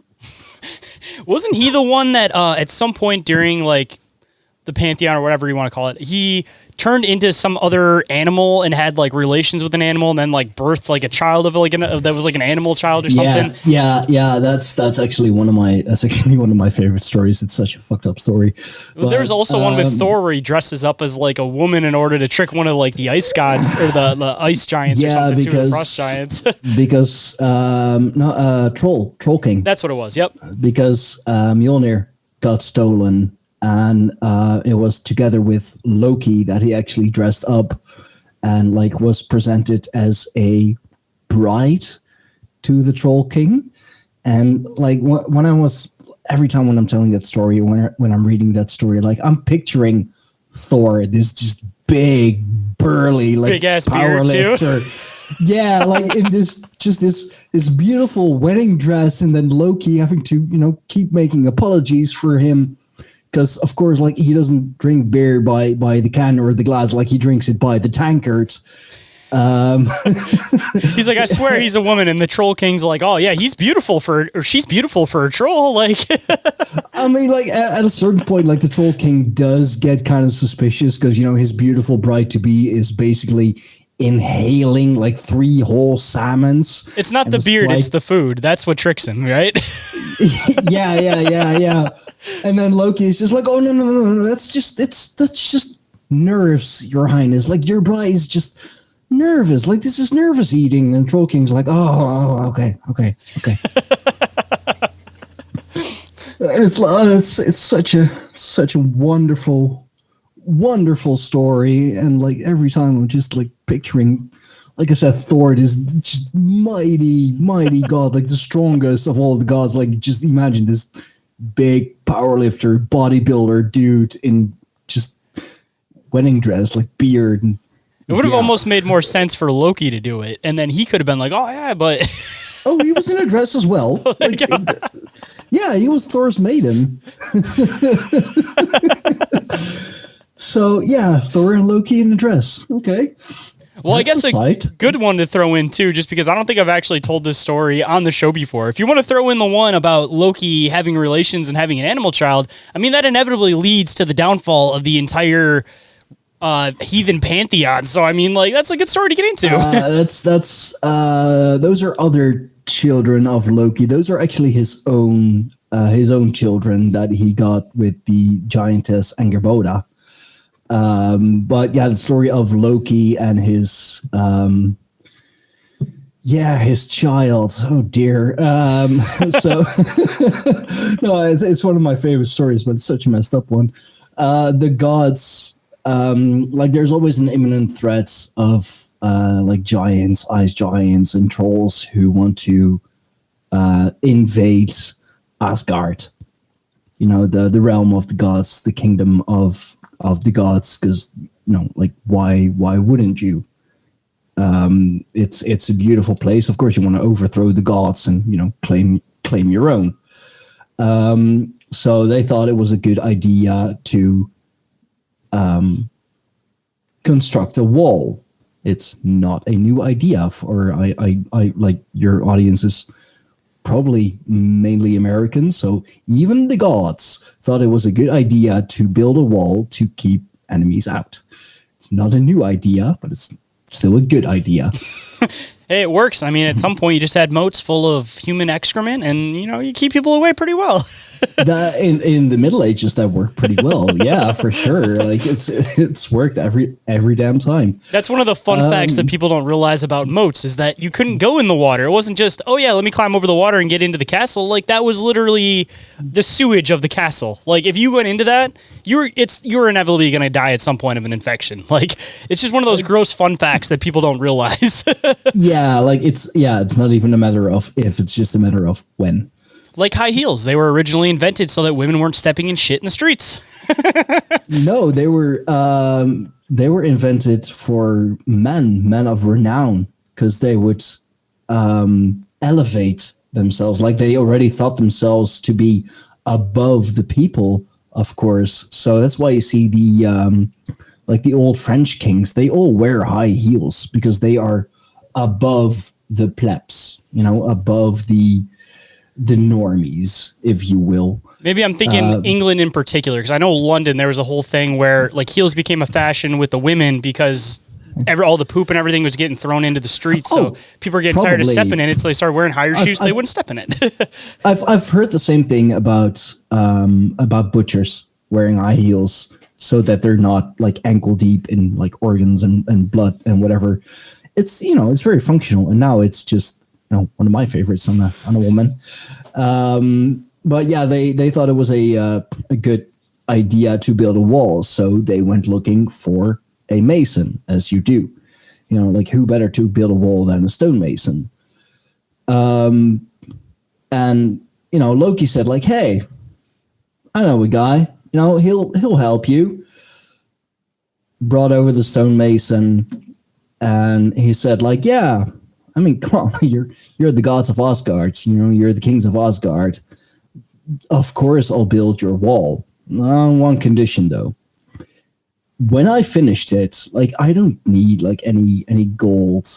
Wasn't he the one that at some point during like the pantheon or whatever you want to call it, he turned into some other animal and had like relations with an animal and then like birthed like a child of like that was like an animal child or something? Yeah. That's actually one of my favorite stories. It's such a fucked up story. Well, there's also one with Thor where he dresses up as like a woman in order to trick one of like the ice gods or the ice giants or something, too, the frost giants. because Troll King. That's what it was. Yep. Because Mjolnir got stolen. And it was together with Loki that he actually dressed up and like was presented as a bride to the Troll King. And like every time when I'm telling that story, when I'm reading that story, like I'm picturing Thor, this just big, burly, like big ass power beard lifter. Too. Yeah, like in this beautiful wedding dress, and then Loki having to keep making apologies for him. Because, of course, like, he doesn't drink beer by the can or the glass, like he drinks it by the tankard. He's like, I swear he's a woman. And the Troll King's like, oh, yeah, she's beautiful for a troll. Like, I mean, like, at a certain point, like, the Troll King does get kind of suspicious because, his beautiful bride-to-be is basically inhaling like 3 whole salmons. It's not the beard, it's the food. That's what tricks him, right? Yeah. And then Loki is just like, oh no, that's just nerves, Your Highness. Like, your bride is just nervous. Like, this is nervous eating. And Troll King's like, oh, okay. And it's such a wonderful story, and like every time I'm just like picturing, like I said, Thor is just mighty god, like the strongest of all the gods. Like, just imagine this big powerlifter, bodybuilder dude in just wedding dress, like beard. And it would have almost made more sense for Loki to do it, and then he could have been like, oh yeah, but oh, he was in a dress as well. Like, yeah, he was Thor's maiden. So, yeah, Thor and Loki in a dress. Okay. Well, I guess a good one to throw in, too, just because I don't think I've actually told this story on the show before. If you want to throw in the one about Loki having relations and having an animal child, I mean, that inevitably leads to the downfall of the entire heathen pantheon. So, I mean, like, that's a good story to get into. Those are other children of Loki. Those are actually his own children that he got with the giantess Angerboda. But yeah, the story of Loki and his child. Oh dear. So no, it's one of my favorite stories, but it's such a messed up one. The gods, like, there's always an imminent threat of like giants, ice giants, and trolls who want to invade Asgard. The realm of the gods, the kingdom of the gods, because like, why wouldn't you? It's a beautiful place. Of course, you want to overthrow the gods and claim your own. So they thought it was a good idea to construct a wall. It's not a new idea for I like, your audience is probably mainly American, so even the gods thought it was a good idea to build a wall to keep enemies out. It's not a new idea, but it's still a good idea. Hey, it works. I mean, at some point you just had moats full of human excrement and, you keep people away pretty well. In the Middle Ages, that worked pretty well. Yeah, for sure. Like, it's worked every damn time. That's one of the fun facts that people don't realize about moats, is that you couldn't go in the water. It wasn't just, oh yeah, let me climb over the water and get into the castle. Like, that was literally the sewage of the castle. Like, if you went into that, you're inevitably going to die at some point of an infection. Like, it's just one of those gross fun facts that people don't realize. Yeah, like, it's not even a matter of if, it's just a matter of when. Like high heels. They were originally invented so that women weren't stepping in shit in the streets. No, they were invented for men of renown, because they would elevate themselves. Like they already thought themselves to be above the people, of course. So that's why you see the like the old French kings, they all wear high heels because they are above the plebs, above the normies, if you will. Maybe I'm thinking England in particular, because I know London, there was a whole thing where like heels became a fashion with the women because all the poop and everything was getting thrown into the streets. So people were getting tired of stepping in it, so they started wearing higher shoes so they wouldn't step in it. I've heard the same thing about butchers wearing high heels so that they're not like ankle deep in like organs and blood and whatever. It's it's very functional, and now it's just one of my favorites on a woman. But yeah, they thought it was a good idea to build a wall, so they went looking for a mason, as you do. Like who better to build a wall than a stonemason? And Loki said like, "Hey, I know a guy. He'll help you." Brought over the stonemason, and he said like, "Yeah, I mean, come on, you're the gods of Asgard. You're the kings of Asgard. Of course, I'll build your wall. On one condition, though. When I finished it, like I don't need like any gold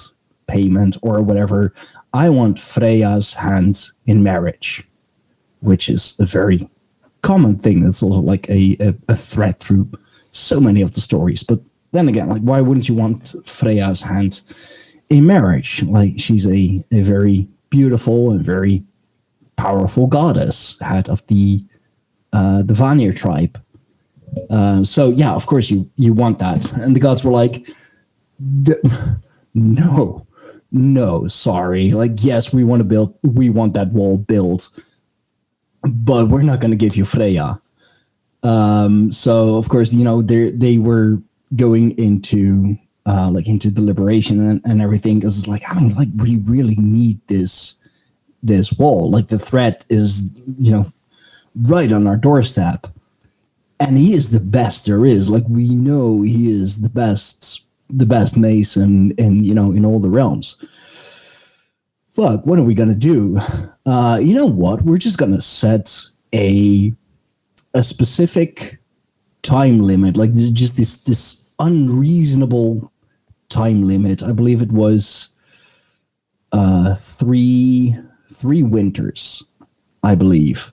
payment or whatever. I want Freya's hand in marriage," which is a very common thing. That's also like a thread through so many of the stories. But then again, like why wouldn't you want Freya's hand in marriage? Like she's a very beautiful and very powerful goddess, head of the Vanir tribe. So yeah, of course you want that. And the gods were like, no, sorry. Like, yes, we want that wall built, but we're not going to give you Freya. So of course, they were going into deliberation and everything, because it's like, I mean, like we really need this wall. Like the threat is, right on our doorstep. And he is the best there is. Like we know he is the best mason in all the realms. Fuck, what are we gonna do? You know what? We're just gonna set a specific time limit. Like this unreasonable time limit. I believe it was three winters, I believe.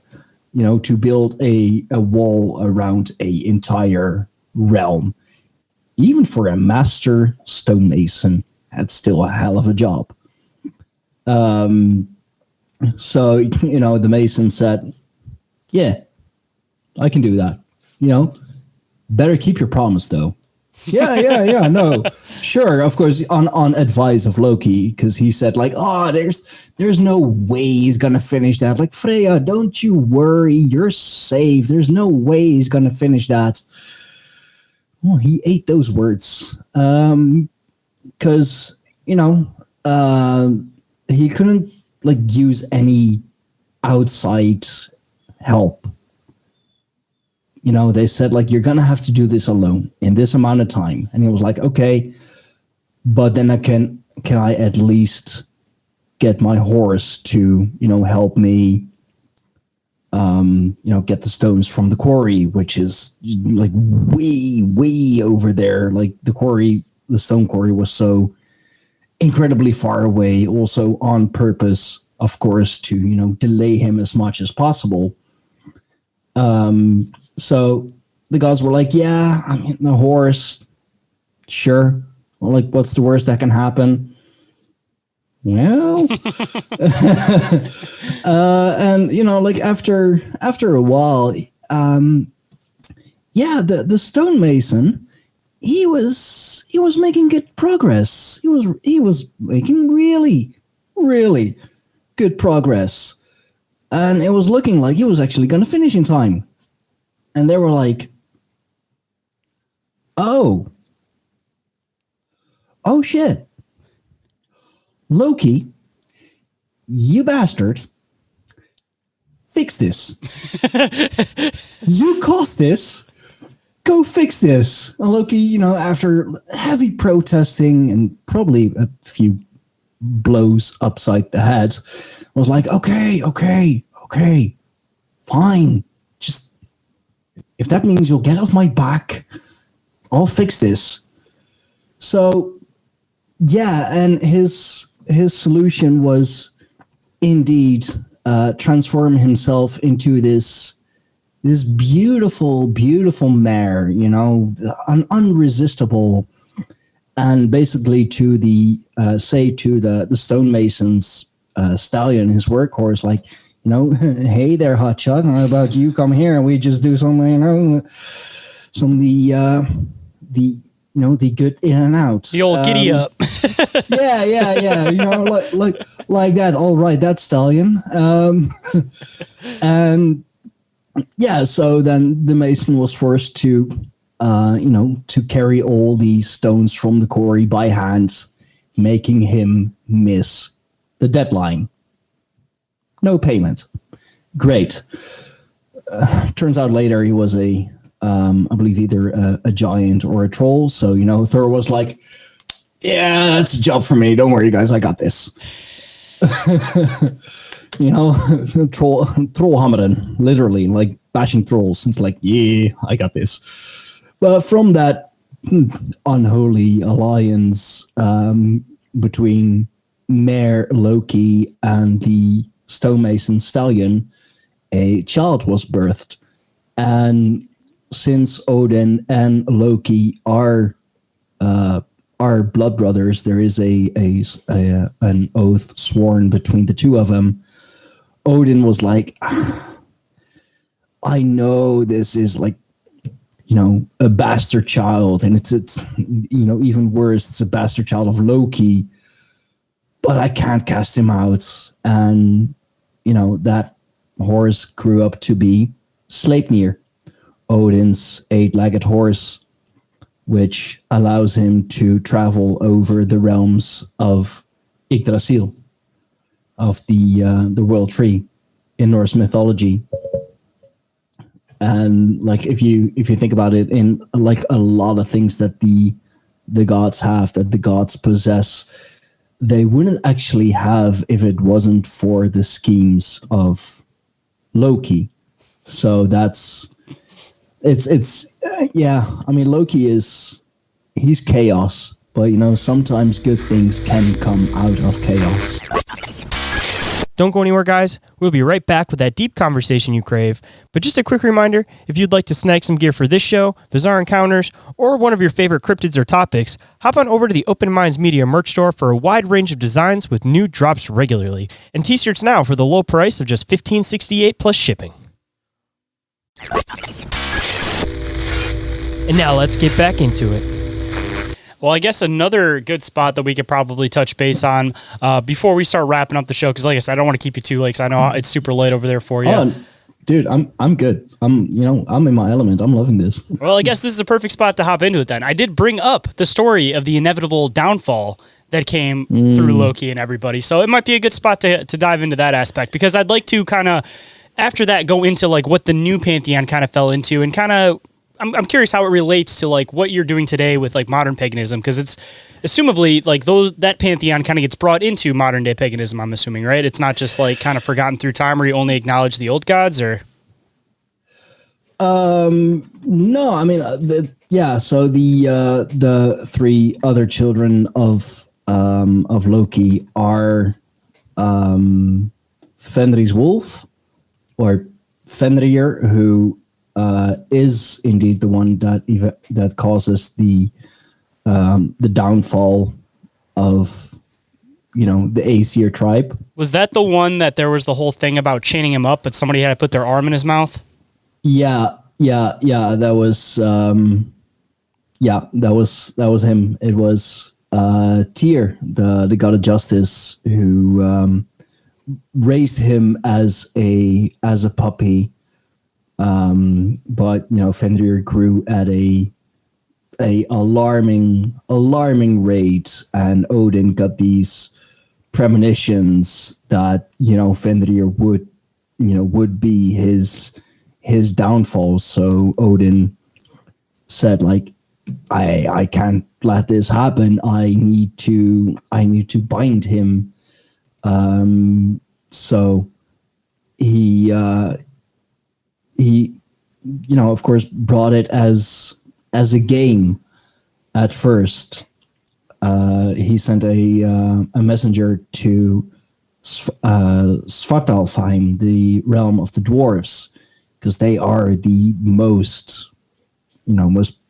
To build a wall around a entire realm. Even for a master stonemason, that's still a hell of a job. So, the mason said, yeah, I can do that. Better keep your promise, though. Yeah, no, sure, of course, on advice of Loki, because he said like, there's no way he's gonna finish that. Like, Freya, don't you worry, you're safe. There's no way he's gonna finish that. Well, he ate those words, because he couldn't like use any outside help. They said like, you're going to have to do this alone in this amount of time. And he was like, okay, but then can I at least get my horse to, help me, get the stones from the quarry, which is like way over there. Like the stone quarry was so incredibly far away, also on purpose, of course, to, delay him as much as possible. So the gods were like, yeah, I mean, the horse, sure. Well, like, what's the worst that can happen? Well, and like after a while, the stonemason, he was making good progress. He was making really, really good progress, and it was looking like he was actually going to finish in time. And they were like, oh shit. Loki, you bastard, fix this. You caused this. Go fix this. And Loki, after heavy protesting and probably a few blows upside the head. I was like, okay, fine. Just, if that means you'll get off my back, I'll fix this. So, yeah, and his solution was indeed transform himself into this beautiful mare, an unresistible, and basically to the stonemason's stallion, his workhorse, like, hey there, hotshot, how about you come here and we just do some the good in and out, the old giddy up. yeah, like that. All right, that stallion. And yeah, so then the mason was forced to to carry all these stones from the quarry by hand, making him miss the deadline. No payment. Great. Turns out later he was I believe either a giant or a troll. So, Thor was like, yeah, that's a job for me. Don't worry, guys. I got this. Troll Hamadan, literally, like bashing trolls. It's like, yeah, I got this. But from that unholy alliance between Mare Loki and the stonemason stallion, a child was birthed. And since Odin and Loki are blood brothers, there is an oath sworn between the two of them. Odin was like, I know this is like, a bastard child, and it's even worse, it's a bastard child of Loki, but I can't cast him out. And that horse grew up to be Sleipnir, Odin's 8-legged horse, which allows him to travel over the realms of Yggdrasil, of the world tree in Norse mythology. And like if you think about it, in like a lot of things that the gods have, that the gods possess, they wouldn't actually have if it wasn't for the schemes of Loki. So it's I mean, Loki he's chaos, but sometimes good things can come out of chaos. Don't go anywhere, guys. We'll be right back with that deep conversation you crave. But just a quick reminder, if you'd like to snag some gear for this show, Bizarre Encounters, or one of your favorite cryptids or topics, hop on over to the Open Minds Media merch store for a wide range of designs with new drops regularly. And t-shirts now for the low price of just $15.68 plus shipping. And now let's get back into it. Well, I guess another good spot that we could probably touch base on before we start wrapping up the show, because like I said, I don't want to keep you too late, because I know it's super late over there for you. Oh, dude, I'm good. I'm in my element. I'm loving this. Well, I guess this is a perfect spot to hop into it then. I did bring up the story of the inevitable downfall that came through Loki and everybody, so it might be a good spot to dive into that aspect, because I'd like to kind of, after that, go into like what the new pantheon kind of fell into, and kind of I'm curious how it relates to like what you're doing today with like modern paganism, because it's assumably like that pantheon kind of gets brought into modern day paganism, I'm assuming, right? It's not just like kind of forgotten through time where you only acknowledge the old gods, or no, I mean so the three other children of Loki are Fenrir's wolf, or Fenrir, who is indeed the one that causes the downfall of the Aesir tribe. Was that the one that there was the whole thing about chaining him up, but somebody had to put their arm in his mouth? Yeah. That was that was him. It was Tyr, the god of justice, who raised him as a puppy. But Fenrir grew at a alarming rate, and Odin got these premonitions that Fenrir would be his downfall. So Odin said, like, I can't let this happen. I need to bind him. So he of course brought it as a game at first. He sent a messenger to Svartalfheim, the realm of the dwarves, because they are the most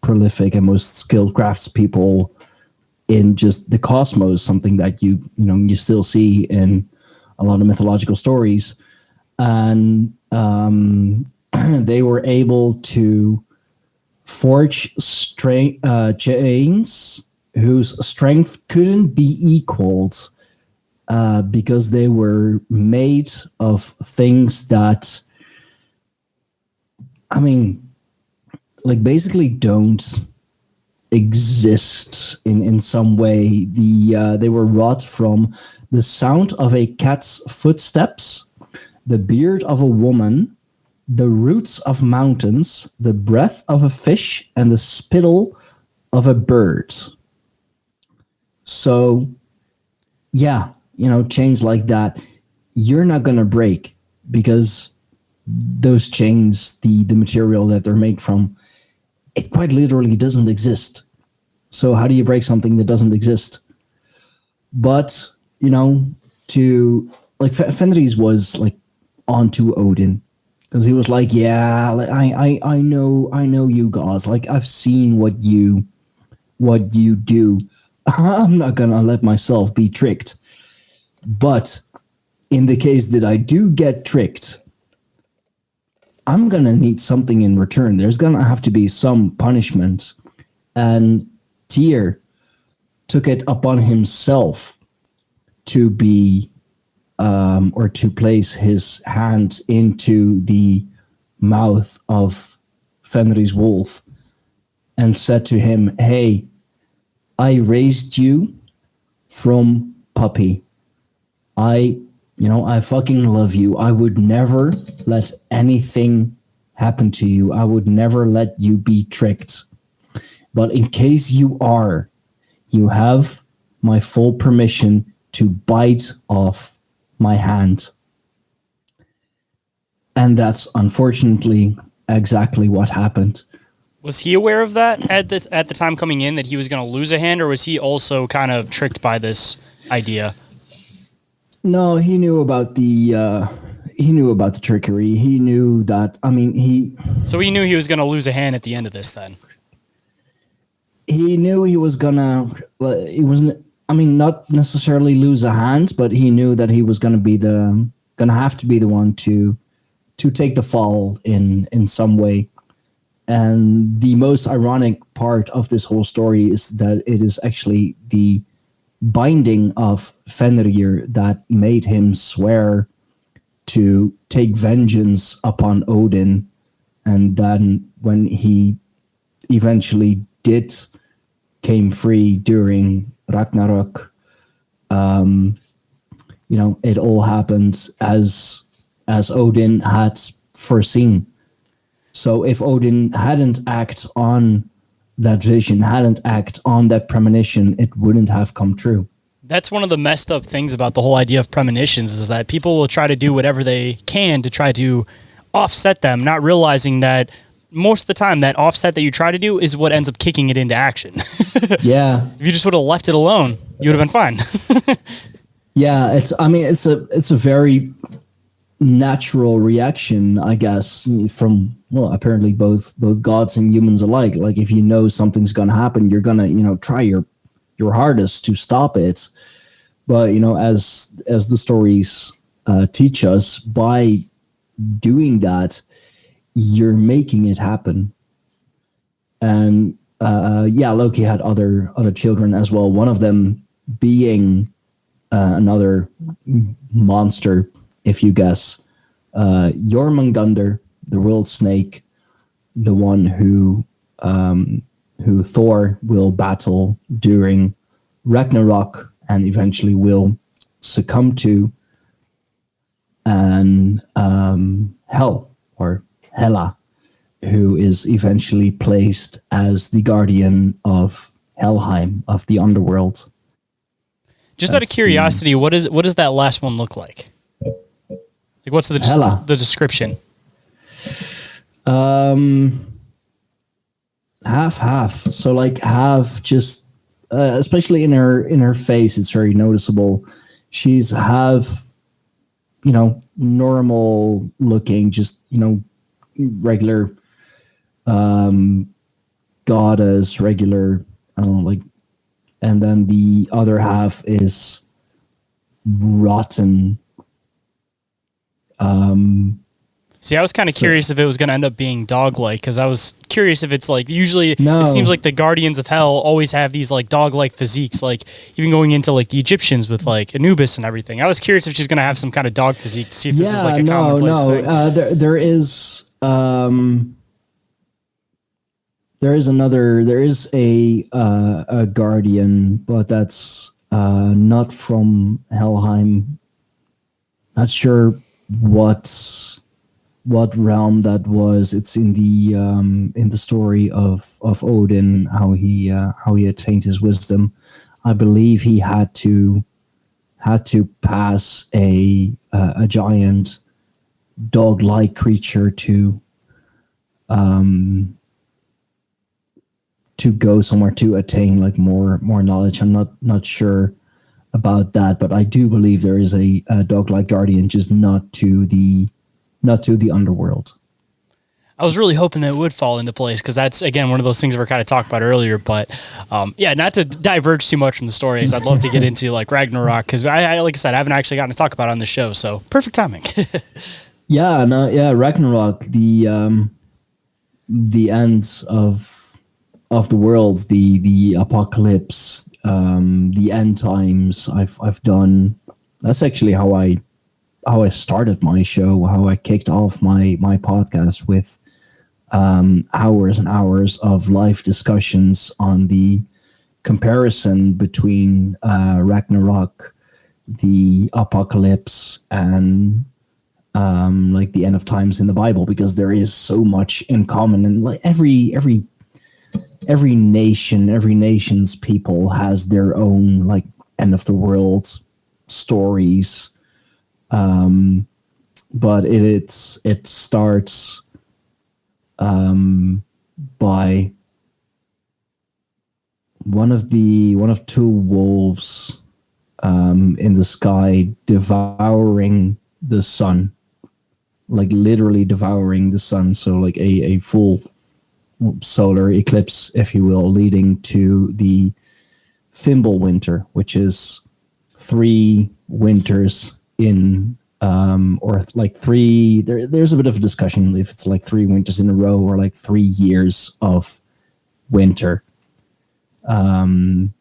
prolific and most skilled craftspeople in just the cosmos, something that you still see in a lot of mythological stories. And they were able to forge chains whose strength couldn't be equaled because they were made of things that, basically don't exist in some way. They were wrought from the sound of a cat's footsteps, the beard of a woman, the roots of mountains, the breath of a fish, and the spittle of a bird. So, yeah, chains like that, you're not going to break, because those chains, the material that they're made from, it quite literally doesn't exist. So how do you break something that doesn't exist? But, Fenris was onto Odin, because he was like, yeah, I know you guys. I've seen what you do. I'm not gonna let myself be tricked. But in the case that I do get tricked, I'm gonna need something in return. There's gonna have to be some punishment. And Tyr took it upon himself to be or to place his hand into the mouth of Fenris wolf and said to him, hey, I raised you from puppy. I fucking love you. I would never let anything happen to you. I would never let you be tricked. But in case you are, you have my full permission to bite off my hand. And that's unfortunately exactly what happened. Was he aware of that at the time coming in, that he was going to lose a hand, or was he also kind of tricked by this idea? No, he knew about the trickery. He knew that. So he knew he was going to lose a hand at the end of this. Then he knew he was gonna. He wasn't. Not necessarily lose a hand, but he knew that he was gonna have to be the one to take the fall in some way. And the most ironic part of this whole story is that it is actually the binding of Fenrir that made him swear to take vengeance upon Odin. And then when he eventually came free during Ragnarok, it all happened as Odin had foreseen. So if Odin hadn't acted on that vision, hadn't acted on that premonition, it wouldn't have come true. That's one of the messed up things about the whole idea of premonitions, is that people will try to do whatever they can to try to offset them, not realizing that most of the time that offset that you try to do is what ends up kicking it into action. Yeah. If you just would have left it alone, you would have been fine. Yeah, it's a very natural reaction, I guess, from, apparently both gods and humans alike. If you know something's going to happen, you're going to, try your hardest to stop it. But, as the stories teach us, by doing that, you're making it happen. And Loki had other children as well. One of them being another monster, if you guess, Jormungandr, the world snake, the one who Thor will battle during Ragnarok and eventually will succumb to, and Hel, or Hela, who is eventually placed as the guardian of Helheim, of the underworld. Just out of curiosity, what does that last one look like? Like, what's the description? Half. So like half just, especially in her face, it's very noticeable. She's half, normal looking, just, regular, goddess, regular, I don't know, like, and then the other half is rotten. See, I was kind of curious if it was going to end up being dog-like, because I was curious if it's like, usually it seems like the Guardians of Hell always have these like dog-like physiques, like even going into like the Egyptians with like Anubis and everything. I was curious if she's going to have some kind of dog physique to see if this was like a commonplace thing. There is a guardian, but that's not from Helheim. Not sure what realm that was. It's in the story of Odin, how he attained his wisdom. I believe he had to pass a giant dog-like creature to go somewhere to attain like more knowledge. I'm not sure about that, but I do believe there is a dog-like guardian, just not to the underworld. I was really hoping that it would fall into place, because that's, again, one of those things we're kind of talked about earlier. But not to diverge too much from the story, because I'd love to get into like Ragnarok, because I like I said, I haven't actually gotten to talk about it on the show, so perfect timing. Ragnarok, the end of the world, the apocalypse, the end times. I've done. That's actually how I started my show, how I kicked off my podcast, with hours and hours of live discussions on the comparison between Ragnarok, the apocalypse, and like the end of times in the Bible, because there is so much in common, and like every nation's people has their own like end of the world stories. But it starts by one of two wolves in the sky devouring the sun, like literally devouring the sun. So like a full solar eclipse, if you will, leading to the Fimbulwinter, which is 3 winters in or like 3 there's a bit of a discussion if it's like 3 winters in a row or like 3 years of winter. In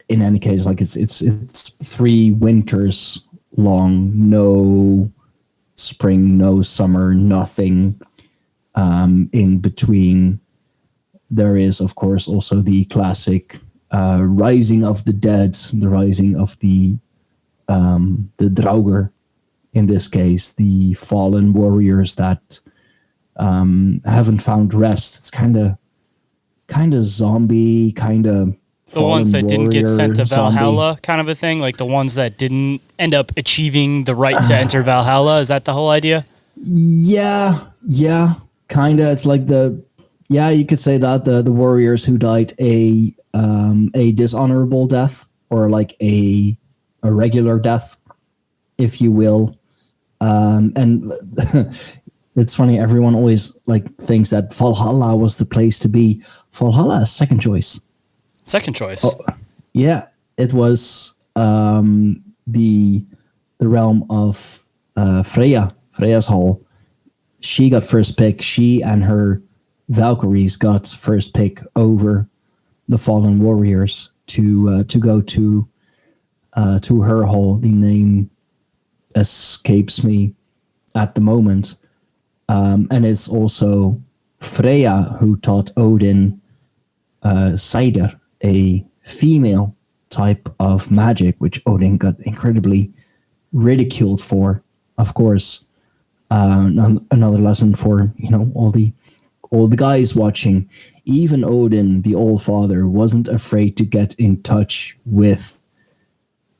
any case, like it's 3 winters long, no spring, no summer, nothing in between. There is, of course, also the classic rising of the dead, the rising of the Draugr, in this case, the fallen warriors that haven't found rest. It's kind of zombie, kind of the ones that didn't get sent to Valhalla, zombie. kind of a thing, like the ones that didn't end up achieving the right to enter Valhalla. Is that the whole idea? Yeah, kind of. It's like you could say that the warriors who died a dishonorable death, or like a regular death, if you will. And it's funny, everyone always like thinks that Valhalla was the place to be. Valhalla is second choice. Second choice. Oh, yeah, it was the realm of Freya's Hall. She got first pick. She and her Valkyries got first pick over the fallen warriors to go to her hall. The name escapes me at the moment, and it's also Freya who taught Odin Cider, a female type of magic, which Odin got incredibly ridiculed for. Of course, another lesson for all the all the guys watching, even Odin, the All Father, wasn't afraid to get in touch with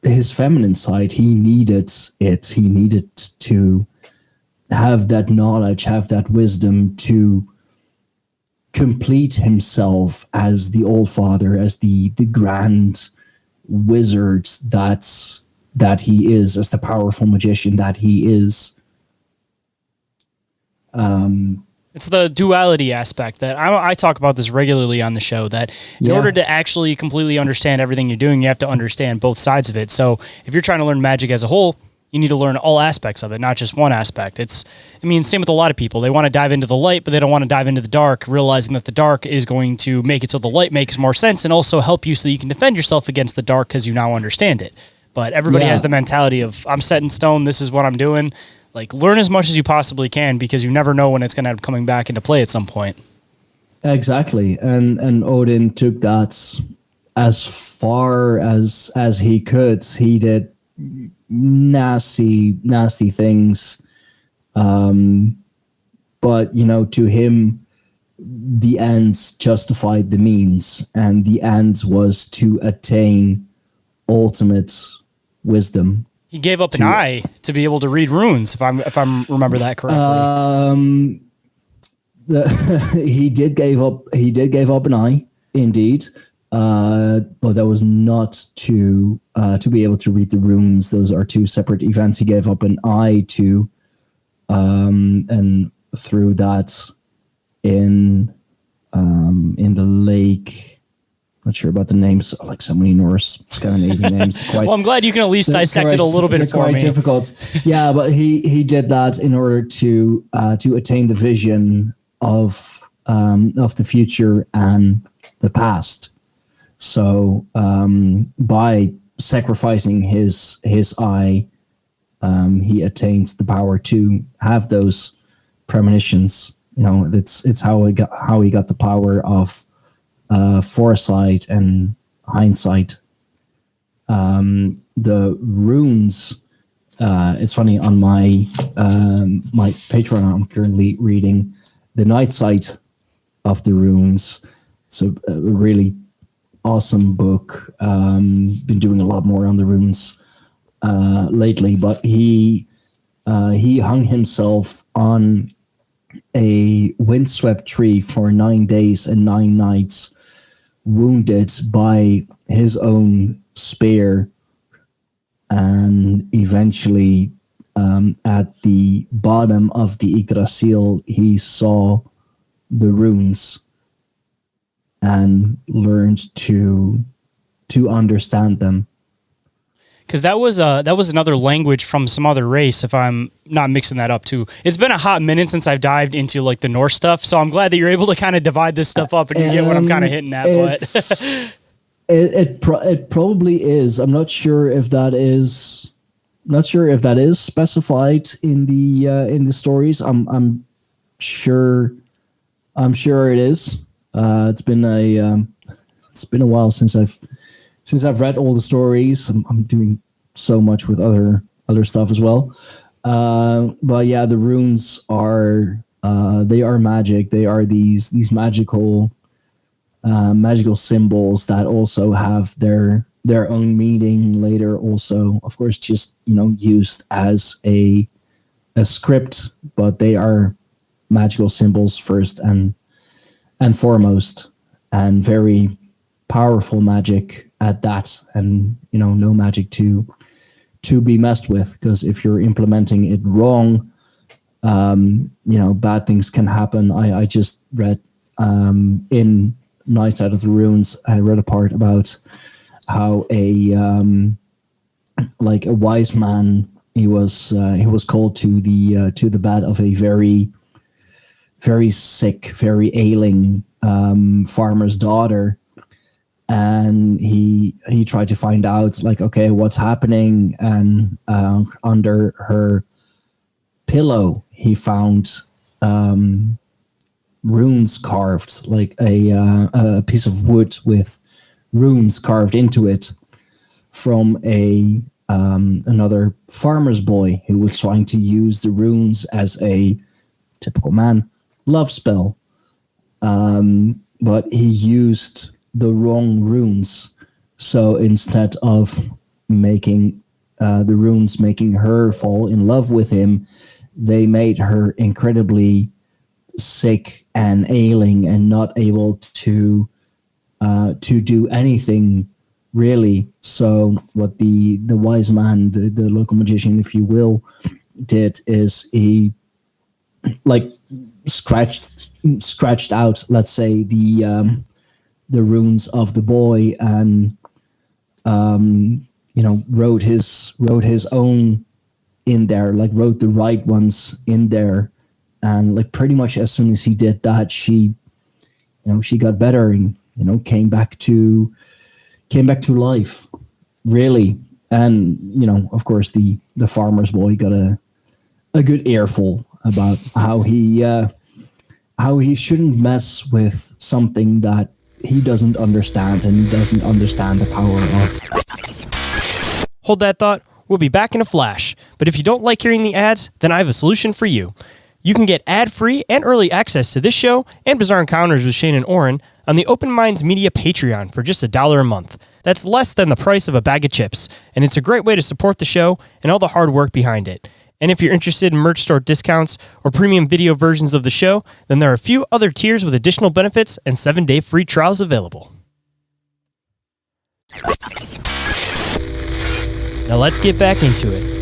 his feminine side. He needed it. He needed to have that knowledge, have that wisdom to complete himself as the All Father, as the grand wizard that he is, as the powerful magician that he is. It's the duality aspect that I talk about this regularly on the show, that in order to actually completely understand everything you're doing, you have to understand both sides of it. So if you're trying to learn magic as a whole, you need to learn all aspects of it, not just one aspect. Same with a lot of people. They want to dive into the light, but they don't want to dive into the dark, realizing that the dark is going to make it so the light makes more sense and also help you so you can defend yourself against the dark because you now understand it. But everybody has the mentality of, I'm set in stone, this is what I'm doing. Like, learn as much as you possibly can, because you never know when it's going to end up coming back into play at some point. Exactly. And Odin took that as far as he could. He did nasty things. But, to him, the ends justified the means, and the end was to attain ultimate wisdom. He gave up an eye to be able to read runes, if I'm remember that correctly. He did give up an eye, indeed. But that was not to be able to read the runes. Those are two separate events. He gave up an eye to, and through that in the lake. Not sure about the names, like so many Norse Scandinavian names. Well, I'm glad you can at least dissect it a little bit for me. Difficult. Yeah, but he did that in order to attain the vision of the future and the past. So by sacrificing his eye, he attains the power to have those premonitions. It's how he got the power of foresight and hindsight. The runes. It's funny, on my my Patreon, I'm currently reading the Night Sight of the Runes. It's a really awesome book. Been doing a lot more on the runes lately, but he hung himself on a windswept tree for 9 days and 9 nights, wounded by his own spear, and eventually at the bottom of the Yggdrasil he saw the runes and learned to understand them. Because that was another language from some other race, if I'm not mixing that up too. It's been a hot minute since I've dived into like the Norse stuff, so I'm glad that you're able to kind of divide this stuff up and you get what I'm kind of hitting at. But it probably is. I'm not sure if that is specified in the stories. I'm sure it is. It's been a while since I've read all the stories. I'm doing so much with other stuff as well. But yeah, the runes are they are magic. They are these magical symbols that also have their own meaning later. Also, of course, just used as a script, but they are magical symbols first and foremost, and very powerful magic at that, and no magic to be messed with, because if you're implementing it wrong, bad things can happen. I just read in Night Out of the Runes, I read a part about how a wise man, he was called to the bed of a very, very sick, very ailing farmer's daughter. And he tried to find out, like, okay, what's happening? And under her pillow, he found runes carved, like a piece of wood with runes carved into it from another farmer's boy who was trying to use the runes as a typical man love spell. but he used the wrong runes. So instead of making the runes making her fall in love with him, they made her incredibly sick and ailing and not able to do anything really. So what the wise man, the local magician, if you will, did is he like scratched out, let's say, the runes of the boy, and wrote his own in there, like wrote the right ones in there. And like pretty much as soon as he did that, she got better and came back to life, really. And of course the farmer's boy got a good earful about how he shouldn't mess with something that he doesn't understand, and he doesn't understand the power of. Hold that thought. We'll be back in a flash. But if you don't like hearing the ads, then I have a solution for you. You can get ad-free and early access to this show and Bizarre Encounters with Shayn Orin on the Open Minds Media Patreon for just $1 a month. That's less than the price of a bag of chips, and it's a great way to support the show and all the hard work behind it. And if you're interested in merch store discounts or premium video versions of the show, then there are a few other tiers with additional benefits and 7-day free trials available. Now let's get back into it.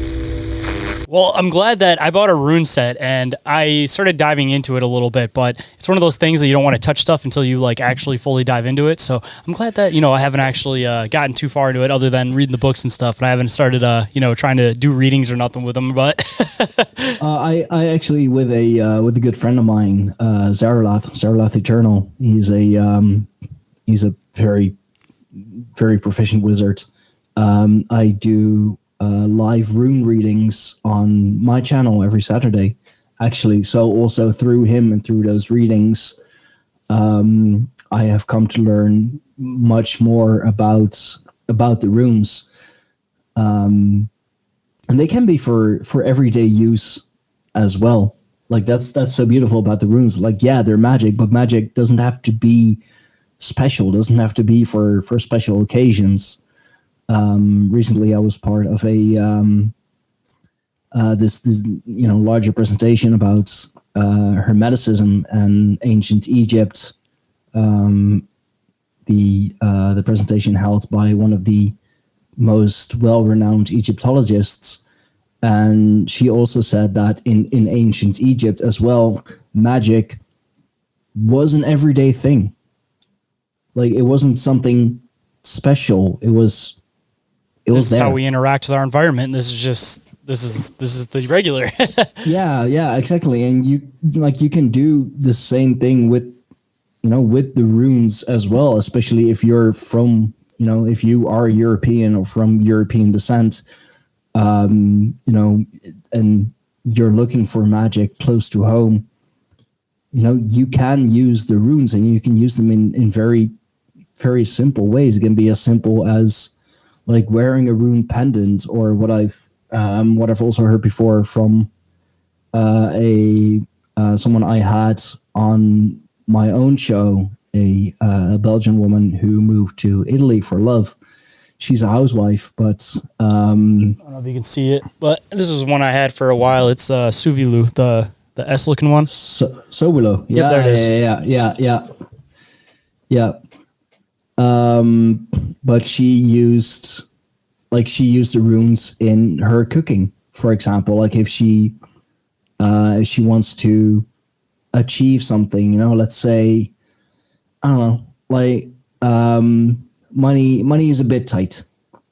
Well, I'm glad that I bought a rune set and I started diving into it a little bit, but it's one of those things that you don't want to touch stuff until you like actually fully dive into it. So I'm glad that, I haven't actually gotten too far into it other than reading the books and stuff. And I haven't started, trying to do readings or nothing with them, but I actually, with a good friend of mine, Zaralath Eternal, he's a very, very proficient wizard. I do live rune readings on my channel every Saturday, actually. So also through him and through those readings, I have come to learn much more about the runes, and they can be for everyday use as well. Like that's so beautiful about the runes. Like, yeah, they're magic, but magic doesn't have to be special. Doesn't have to be for special occasions. Recently I was part of a this larger presentation about Hermeticism and ancient Egypt. The presentation held by one of the most well-renowned Egyptologists, and she also said that in ancient Egypt as well, magic was an everyday thing. Like, it wasn't something special. It was this is there. how we interact with our environment. This is the regular. yeah, exactly. And you can do the same thing with the runes as well, especially if you're from, if you are European or from European descent, and you're looking for magic close to home, you can use the runes, and you can use them in very, very simple ways. It can be as simple as like wearing a rune pendant, or what I've also heard before from someone I had on my own show, a Belgian woman who moved to Italy for love. She's a housewife, but I don't know if you can see it, but this is one I had for a while. It's Suvilu, the S looking one. Sovilo. Yeah, there it is. Yeah. But she used the runes in her cooking, for example. Like if she wants to achieve something, let's say, I don't know, like money is a bit tight,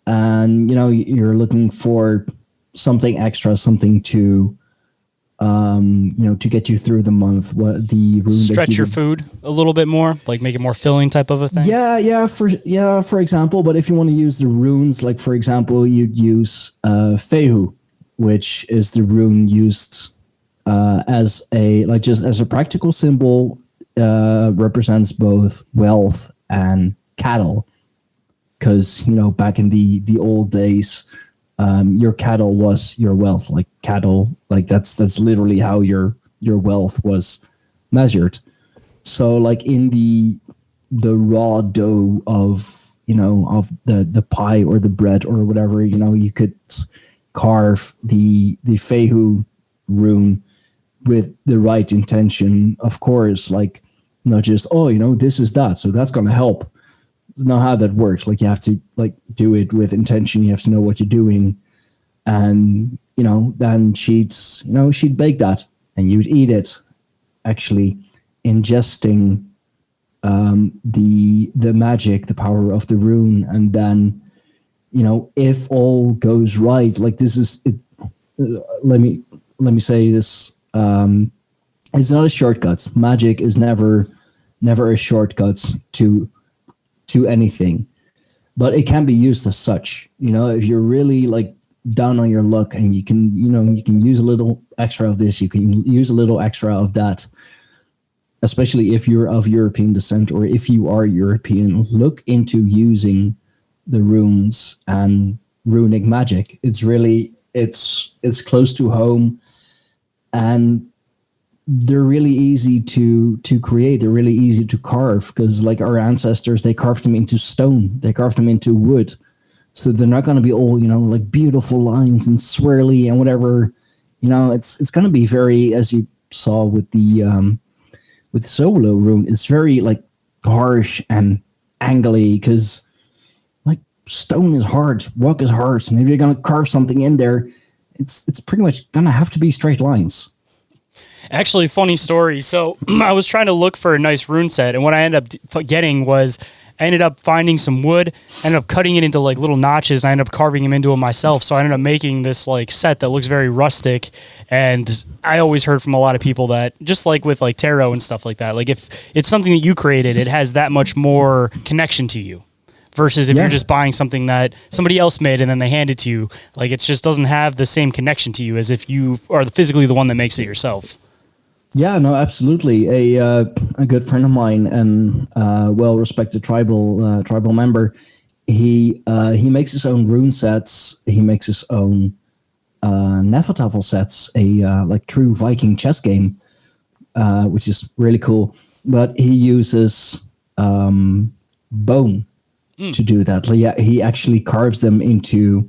and you're looking for something extra, something to to get you through the month. What the rune stretch your food a little bit more, like make it more filling type of a thing. For example. But if you want to use the runes, like for example, you'd use Fehu, which is the rune used as a practical symbol, represents both wealth and cattle. Because back in the old days, your cattle was your wealth. Like cattle, like that's literally how your wealth was measured. So like in the raw dough of of the pie or the bread or whatever, you could carve the Fehu rune with the right intention, of course, like not just, this is that, so that's going to help. It's not how that works. Like you have to like do it with intention. You have to know what you're doing. And, then she'd bake that and you'd eat it, actually ingesting the magic, the power of the rune. And then, if all goes right, like this is it, let me say this. It's not a shortcut. Magic is never a shortcut to anything, but it can be used as such. If you're really like down on your luck and you can use a little extra of this, you can use a little extra of that, especially if you're of European descent or if you are European, look into using the runes and runic magic. It's really, it's close to home, and they're really easy to create. They're really easy to carve, because like our ancestors, they carved them into stone, they carved them into wood. So they're not going to be all, like beautiful lines and swirly and whatever. It's going to be very, as you saw with the solo rune, it's very like harsh and angly, because like stone is hard, rock is hard, and if you're going to carve something in there, it's pretty much going to have to be straight lines. Actually, funny story. So I was trying to look for a nice rune set, and what I ended up getting was I ended up finding some wood, ended up cutting it into like little notches, and I ended up carving them into it myself. So I ended up making this like set that looks very rustic. And I always heard from a lot of people that, just like with like tarot and stuff like that, like if it's something that you created, it has that much more connection to you. Versus if you're just buying something that somebody else made and then they hand it to you, like it just doesn't have the same connection to you as if you are physically the one that makes it yourself. Yeah, no, absolutely. A good friend of mine and well-respected tribal member, he makes his own rune sets. He makes his own Nefertafel sets, a like true Viking chess game, which is really cool. But he uses bone to do that. Like, he actually carves them into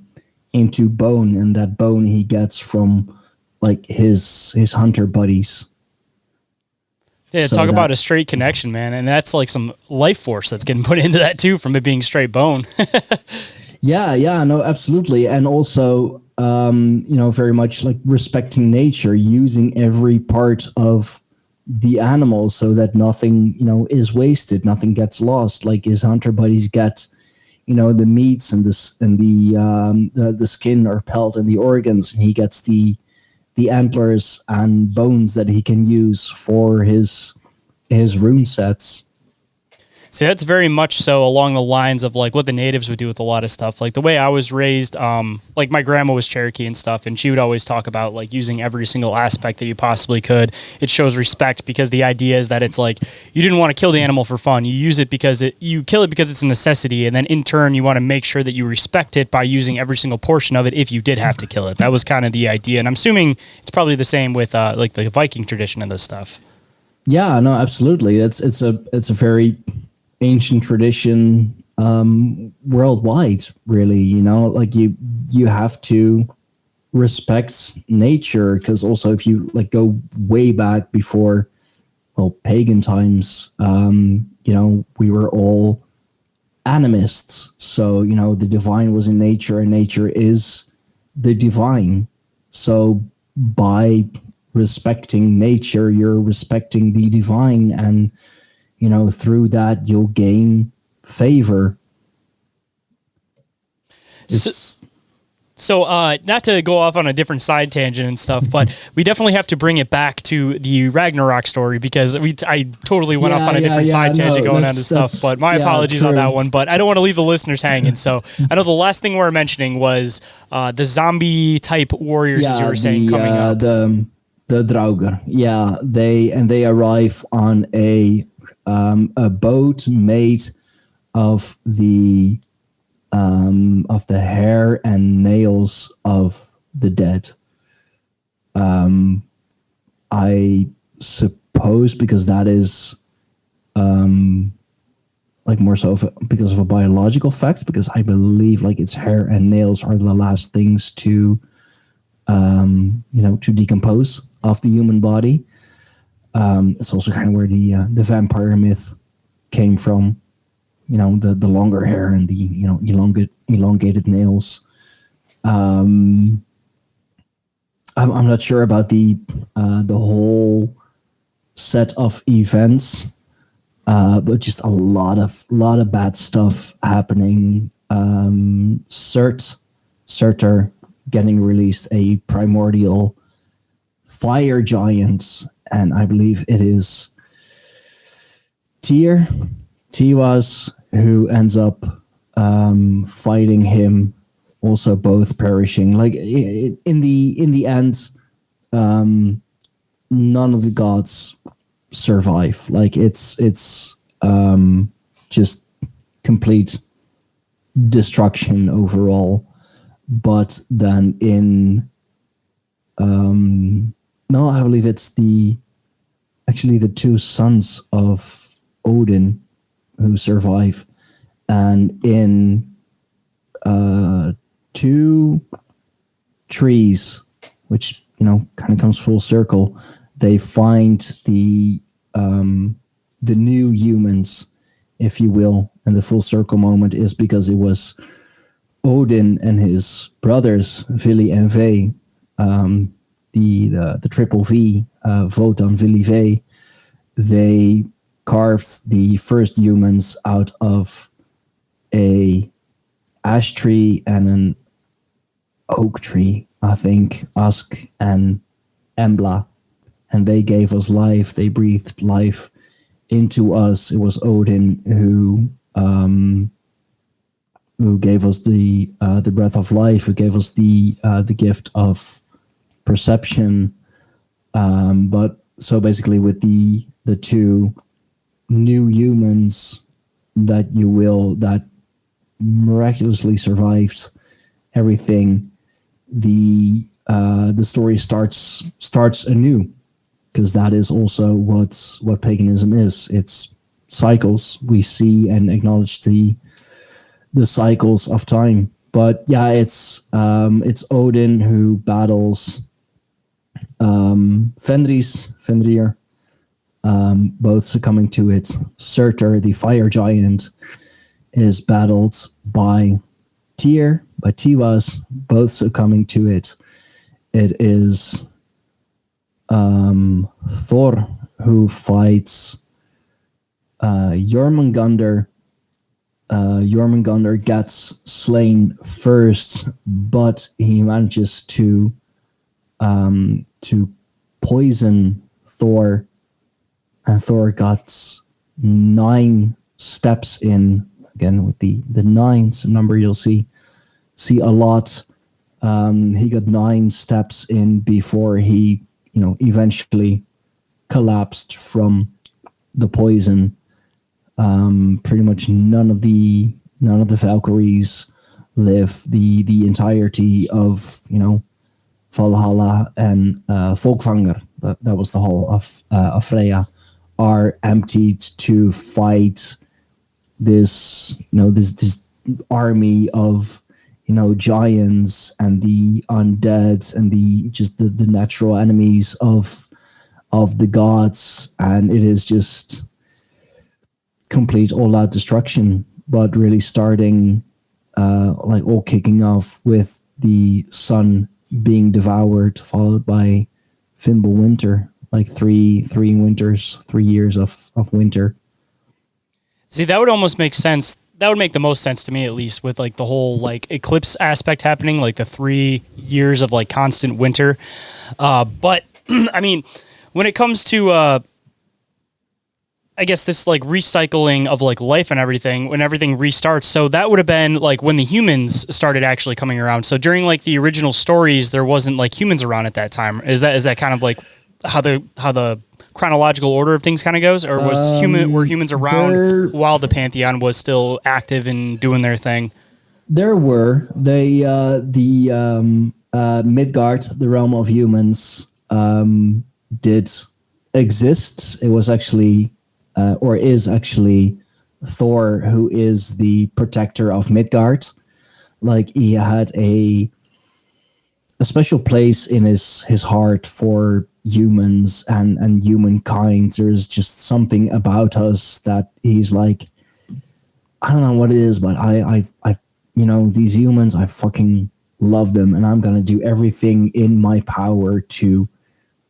bone, and that bone he gets from like his hunter buddies. Yeah, so talk about a straight connection, man. And that's like some life force that's getting put into that too, from it being straight bone. Yeah, no, absolutely. And also, very much like respecting nature, using every part of the animal so that nothing, is wasted, nothing gets lost. Like his hunter buddies get, the meats and the skin or pelt and the organs, and he gets the antlers and bones that he can use for his rune sets. See, that's very much so along the lines of like what the natives would do with a lot of stuff. Like the way I was raised, like my grandma was Cherokee and stuff, and she would always talk about like using every single aspect that you possibly could. It shows respect, because the idea is that it's like you didn't want to kill the animal for fun. You use it because you kill it because it's a necessity, and then in turn you want to make sure that you respect it by using every single portion of it if you did have to kill it. That was kind of the idea, and I'm assuming it's probably the same with like the Viking tradition and this stuff. Yeah, no, absolutely. It's a very ancient tradition worldwide, really. Like you have to respect nature, because also if you like go way back before, well, pagan times, we were all animists. So the divine was in nature, and nature is the divine. So by respecting nature, you're respecting the divine, and through that you'll gain favor. So, not to go off on a different side tangent and stuff, but we definitely have to bring it back to the Ragnarok story, because I totally went off on a different side tangent going on to stuff, but my apologies on that one, but I don't want to leave the listeners hanging. So I know the last thing we were mentioning was the zombie type warriors, as you were saying, coming up. The Draugr. Yeah, they arrive on a boat made of the hair and nails of the dead. I suppose because that is like more so because of a biological fact, because I believe like its hair and nails are the last things to, to decompose of the human body. It's also kind of where the vampire myth came from, the longer hair and the, elongated nails. I'm not sure about the whole set of events, but just a lot of bad stuff happening. Surtur getting released a primordial fire giant, and I believe it is Tiwas who ends up fighting him, also both perishing. Like in the end, none of the gods survive. Like it's just complete destruction overall. But then in no, I believe it's the two sons of Odin who survive, and in two trees, which kind of comes full circle, they find the new humans, if you will, and the full circle moment is because it was Odin and his brothers Vili and Ve, the triple V, Votan, Vili, Ve. They carved the first humans out of a ash tree and an oak tree, I think, Usk and Embla, and they gave us life. They breathed life into us. It was Odin who gave us the breath of life, who gave us the gift of perception. But so basically, with the two new humans that miraculously survived everything, the story starts anew, because that is also what paganism is. It's cycles. We see and acknowledge the cycles of time. But yeah, it's Odin who battles Fenrir, both succumbing to it. Surtur, the fire giant, is battled by Tiwas, both succumbing to it. It is Thor who fights Jormungandr. Jormungandr gets slain first, but he manages to poison Thor, and Thor got 9 steps in. Again, with the 9's number, you'll see a lot. He got 9 steps in before he, eventually collapsed from the poison. Pretty much none of the Valkyries live the entirety of Valhalla, and Folkvanger, that was the hall of Freya, are emptied to fight this this army of giants and the undead and the natural enemies of the gods, and it is just complete all-out destruction. But really starting all kicking off with the sun being devoured, followed by Fimbulwinter, like three winters, 3 years of winter. See, that would almost make sense. That would make the most sense to me, at least, with like the whole eclipse aspect happening, like the 3 years of constant winter. But I mean, when it comes to I guess this recycling of life and everything, when everything restarts. So that would have been when the humans started actually coming around. So during the original stories, there wasn't humans around at that time. Is that kind of how the chronological order of things kind of goes, or were humans around while the pantheon was still active and doing their thing? There were Midgard, the realm of humans, did exist. It was actually or is actually Thor, who is the protector of Midgard. Like he had a special place in his heart for humans and humankind. There's just something about us that he's like, I don't know what it is, but I these humans, I fucking love them, and I'm gonna do everything in my power to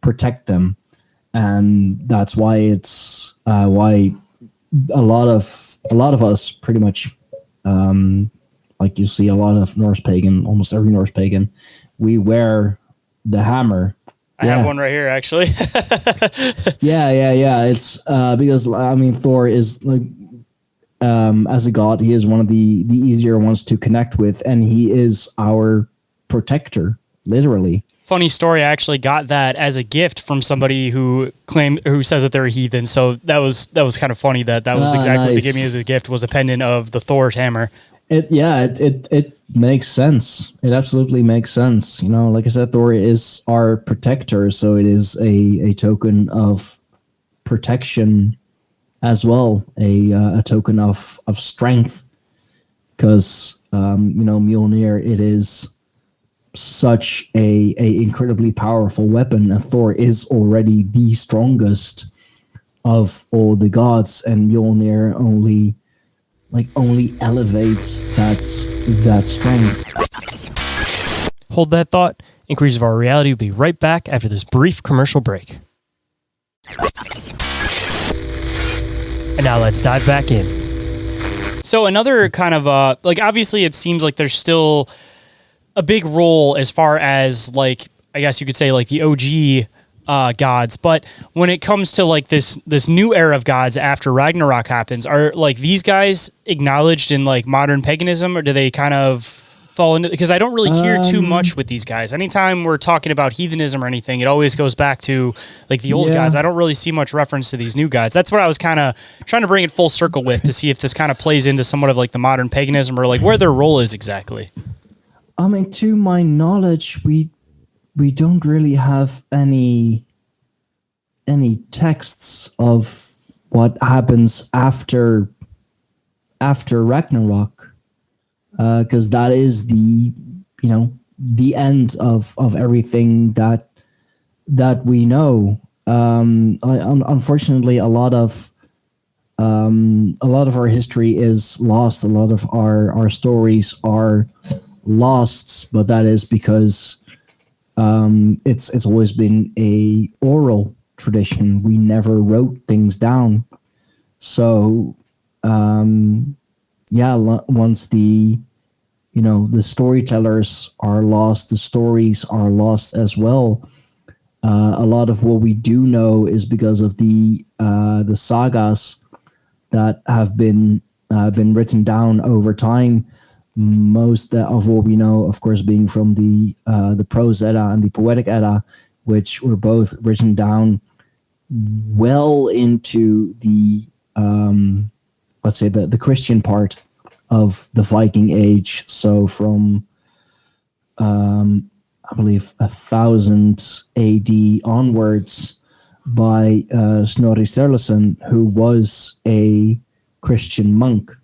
protect them. And that's why it's why a lot of us pretty much, like you see a lot of Norse pagan, almost every Norse pagan, we wear the hammer. I have one right here, actually. Yeah. It's because I mean Thor is like, as a god, he is one of the easier ones to connect with, and he is our protector, literally. Funny story, I actually got that as a gift from somebody who says that they're a heathen. So that was kind of funny that was exactly what they gave me as a gift, was a pendant of the Thor's hammer. It makes sense. It absolutely makes sense. You know, like I said, Thor is our protector, so it is a token of protection as well, a token of strength, because Mjolnir, it is such a incredibly powerful weapon, and Thor is already the strongest of all the gods, and Mjolnir only elevates that strength. Hold that thought. Increase of our reality will be right back after this brief commercial break. And now let's dive back in. So another kind of obviously it seems like there's still a big role as far as like, I guess you could say like the OG gods, but when it comes to like this new era of gods after Ragnarok happens, are like these guys acknowledged in like modern paganism, or do they kind of fall into, because I don't really hear too much with these guys. Anytime we're talking about heathenism or anything, it always goes back to like the old gods. I don't really see much reference to these new gods. That's what I was kind of trying to bring it full circle with, to see if this kind of plays into somewhat of like the modern paganism, or like where their role is exactly. I mean, to my knowledge, we don't really have any texts of what happens after Ragnarok, because that is the end of everything that we know. Unfortunately, a lot of our history is lost. A lot of our stories are lost, but that is because it's always been a oral tradition. We never wrote things down. So once the storytellers are lost, the stories are lost as well. A lot of what we do know is because of the sagas that have been written down over time. Most of what we know, of course, being from the Prose Edda and the Poetic Edda, which were both written down well into the let's say the Christian part of the Viking Age. So from I believe 1000 AD onwards, by Snorri Sturluson, who was a Christian monk.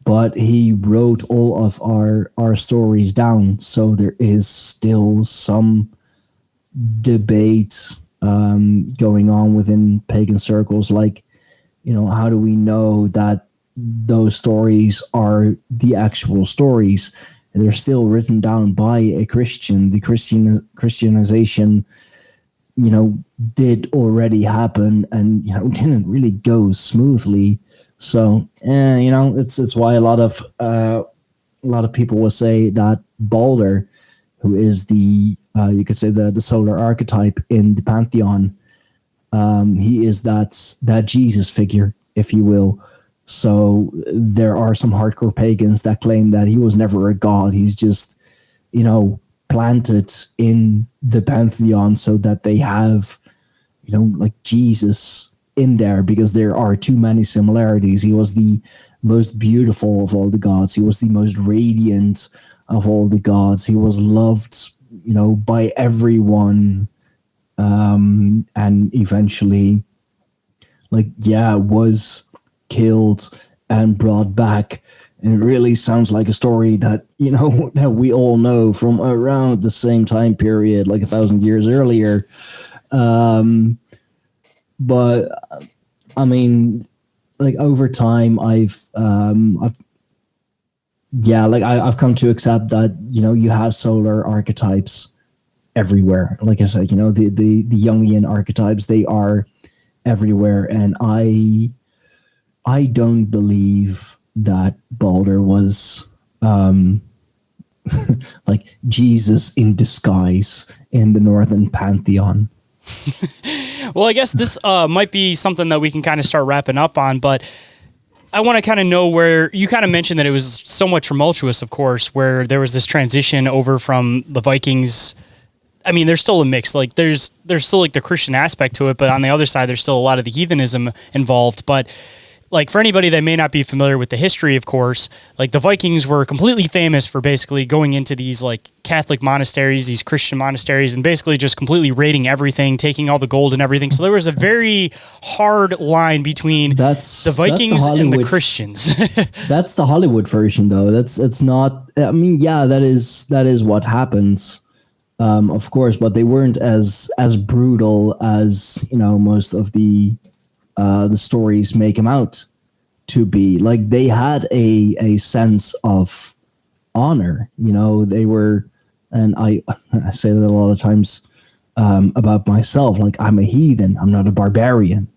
But he wrote all of our stories down, so there is still some debate going on within pagan circles. Like, how do we know that those stories are the actual stories? And they're still written down by a Christian. The Christianization, did already happen, and didn't really go smoothly. So, it's why a lot of people will say that Balder, who is the you could say the solar archetype in the pantheon, he is that Jesus figure, if you will. So there are some hardcore pagans that claim that he was never a god. He's just, planted in the pantheon so that they have, like Jesus in there, because there are too many similarities. He was the most beautiful of all the gods. He was the most radiant of all the gods. He was loved, by everyone. And eventually, like, yeah, was killed and brought back. And it really sounds like a story that, that we all know from around the same time period, like 1,000 years earlier. But I mean, like over time, I've come to accept that, you have solar archetypes everywhere. Like I said, the Jungian archetypes, they are everywhere. And I don't believe that Balder was like Jesus in disguise in the Northern Pantheon. Well, I guess this might be something that we can kind of start wrapping up on, but I want to kind of know where you kind of mentioned that it was somewhat tumultuous, of course, where there was this transition over from the Vikings. I mean, there's still a mix. Like there's still like the Christian aspect to it, but on the other side, there's still a lot of the heathenism involved. But like for anybody that may not be familiar with the history, of course, like the Vikings were completely famous for basically going into these like Catholic monasteries, these Christian monasteries, and basically just completely raiding everything, taking all the gold and everything. So there was a very hard line between the Vikings and the Christians. That's the Hollywood version, though. It's not. I mean, yeah, that is what happens, of course, but they weren't as brutal as most of the stories make them out to be. Like they had a sense of honor, they were, and I say that a lot of times about myself, like I'm a heathen, I'm not a barbarian.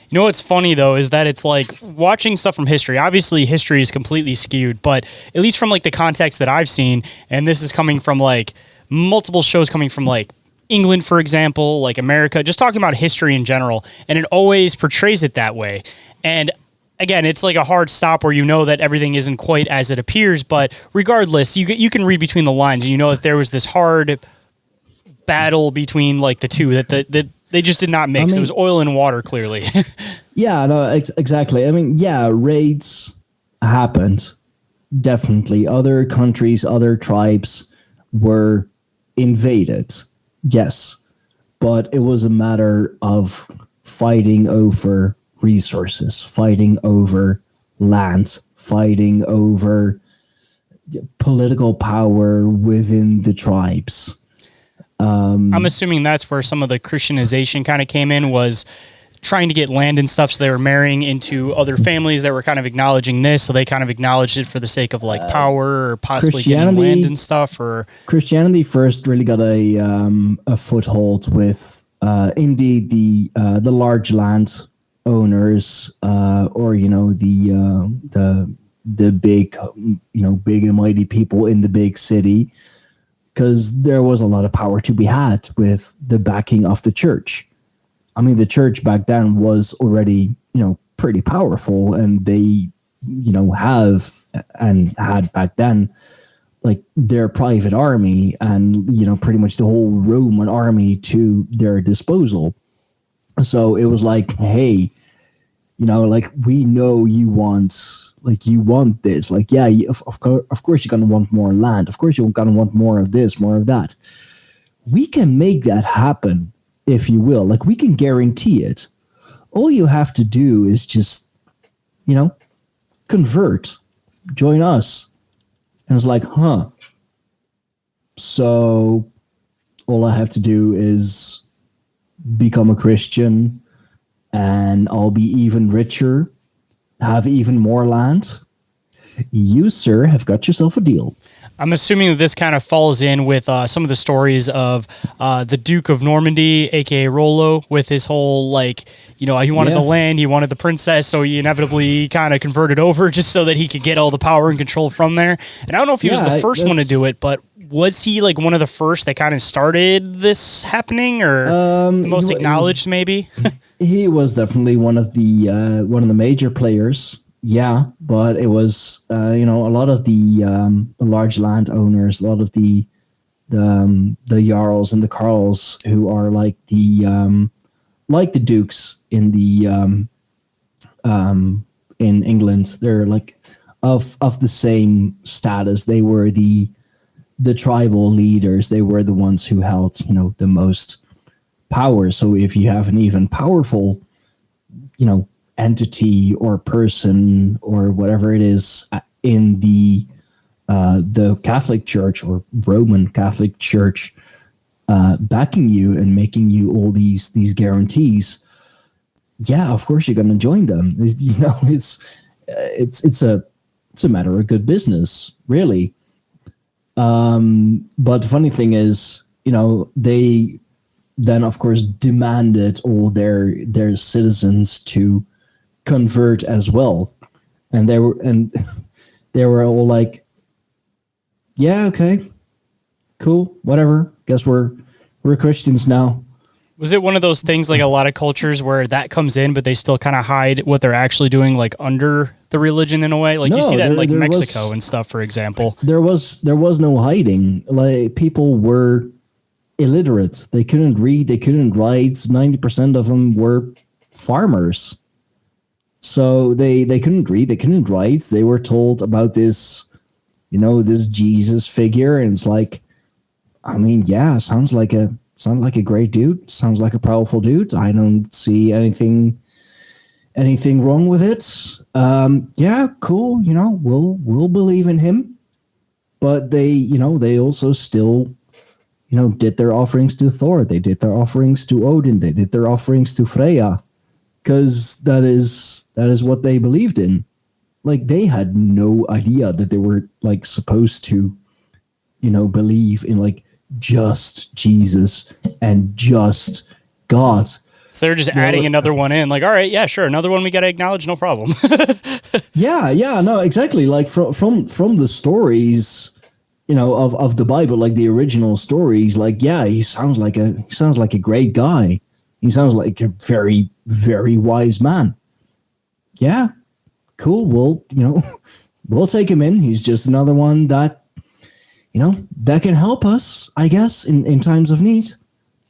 You know what's funny though is that it's like watching stuff from history. Obviously history is completely skewed, but at least from like the context that I've seen, and this is coming from like multiple shows coming from like England, for example, like America, just talking about history in general, and it always portrays it that way. And again, it's like a hard stop where that everything isn't quite as it appears, but regardless, you can read between the lines, and that there was this hard battle between like the two, that they just did not mix. It was oil and water, clearly. Yeah, no, exactly. I mean, yeah, raids happened, definitely. Other countries, other tribes were invaded. Yes, but it was a matter of fighting over resources, fighting over land, fighting over political power within the tribes. I'm assuming that's where some of the Christianization kind of came in, was trying to get land and stuff. So they were marrying into other families that were kind of acknowledging this. So they kind of acknowledged it for the sake of like power or possibly getting land and stuff. Or Christianity first really got a foothold with indeed the large land owners, or the big big and mighty people in the big city, because there was a lot of power to be had with the backing of the church. I mean, the church back then was already, pretty powerful, and they, have and had back then, like their private army and, pretty much the whole Roman army to their disposal. So it was like, hey, like we know you want this. Like, yeah, of course you're going to want more land. Of course you're going to want more of this, more of that. We can make that happen, if you will. Like, we can guarantee it. All you have to do is just, convert, join us. And it's like, huh. So all I have to do is become a Christian, and I'll be even richer, have even more land. You, sir, have got yourself a deal. I'm assuming that this kind of falls in with some of the stories of the Duke of Normandy, aka Rollo, with his whole he wanted the land, he wanted the princess, so he inevitably kind of converted over just so that he could get all the power and control from there. And I don't know if he was the first one to do it, but was he like one of the first that kind of started this happening, or the most acknowledged, maybe? He was definitely one of the major players. Yeah, but it was a lot of the large landowners, a lot of the jarls and the carls, who are like the dukes in the in England. They're like of the same status. They were the tribal leaders. They were the ones who held the most power. So if you have an even powerful entity or person or whatever it is in the Catholic Church or Roman Catholic Church backing you and making you all these guarantees, yeah, of course you're going to join them. It's a matter of good business, really. But the funny thing is, they then of course demanded all their citizens to convert as well, and they were all like, yeah, okay, cool, whatever, guess we're Christians now. Was it one of those things like a lot of cultures where that comes in, but they still kind of hide what they're actually doing, like under the religion in a way? Like you see that in like Mexico and stuff, for example. There was no hiding. Like people were illiterate. They couldn't read. They couldn't write. 90% of them were farmers. So they couldn't read. They couldn't write. They were told about this, this Jesus figure. And it's like, I mean, yeah, sounds like a great dude. Sounds like a powerful dude. I don't see anything wrong with it. Yeah, cool. We'll believe in him. But they also still, did their offerings to Thor. They did their offerings to Odin. They did their offerings to Freya, because that is what they believed in. Like they had no idea that they were like supposed to, believe in like just Jesus and just God. So they're just adding another one in. Like, all right, yeah, sure, another one we got to acknowledge, no problem. yeah, no, exactly. Like from the stories, of the Bible, like the original stories, like, yeah, he sounds like a great guy. He sounds like a very, very wise man. Yeah, cool. Well, we'll take him in. He's just another one that, that can help us, I guess, in times of need.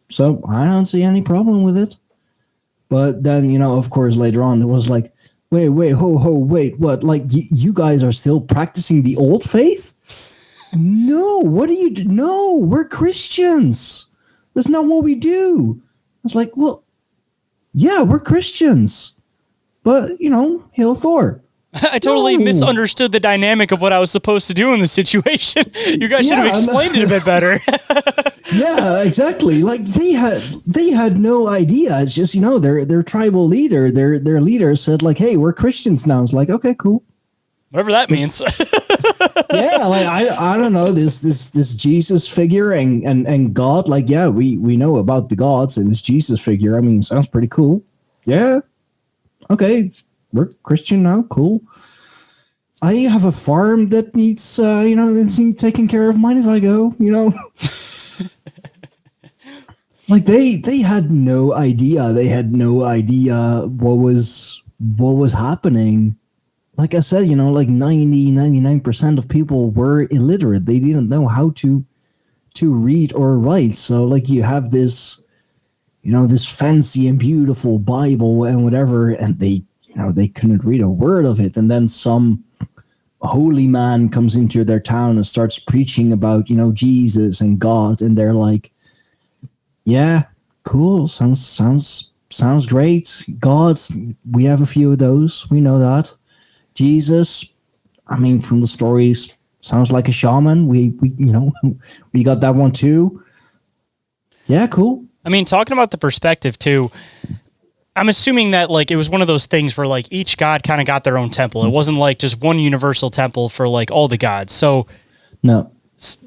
So I don't see any problem with it. But then, of course, later on, it was like, wait, wait, what? Like, you guys are still practicing the old faith? No, what do you do? No, we're Christians. That's not what we do. I was like, well, yeah, we're Christians. But, hail Thor. I totally misunderstood the dynamic of what I was supposed to do in the situation. You guys should have explained it a bit better. Yeah, exactly. Like they had no idea. It's just, their tribal leader, their leader said like, "Hey, we're Christians now." It's like, okay, cool. Whatever that means. Yeah, like I don't know, this Jesus figure and God, like, yeah, we know about the gods and this Jesus figure. I mean, sounds pretty cool. Yeah. Okay. We're Christian now. Cool. I have a farm that needs, that's taken care of. Mind if I go? Like they had no idea. They had no idea what was happening. Like I said, like 99% of people were illiterate. They didn't know how to read or write. So like you have this, this fancy and beautiful Bible and whatever, and they couldn't read a word of it. And then some holy man comes into their town and starts preaching about, Jesus and God. And they're like, yeah, cool. Sounds great. God, we have a few of those. We know that. Jesus, I mean, from the stories, sounds like a shaman. We we got that one too. Yeah, cool. I mean, talking about the perspective too, I'm assuming that like it was one of those things where like each god kind of got their own temple. It wasn't like just one universal temple for like all the gods. So no,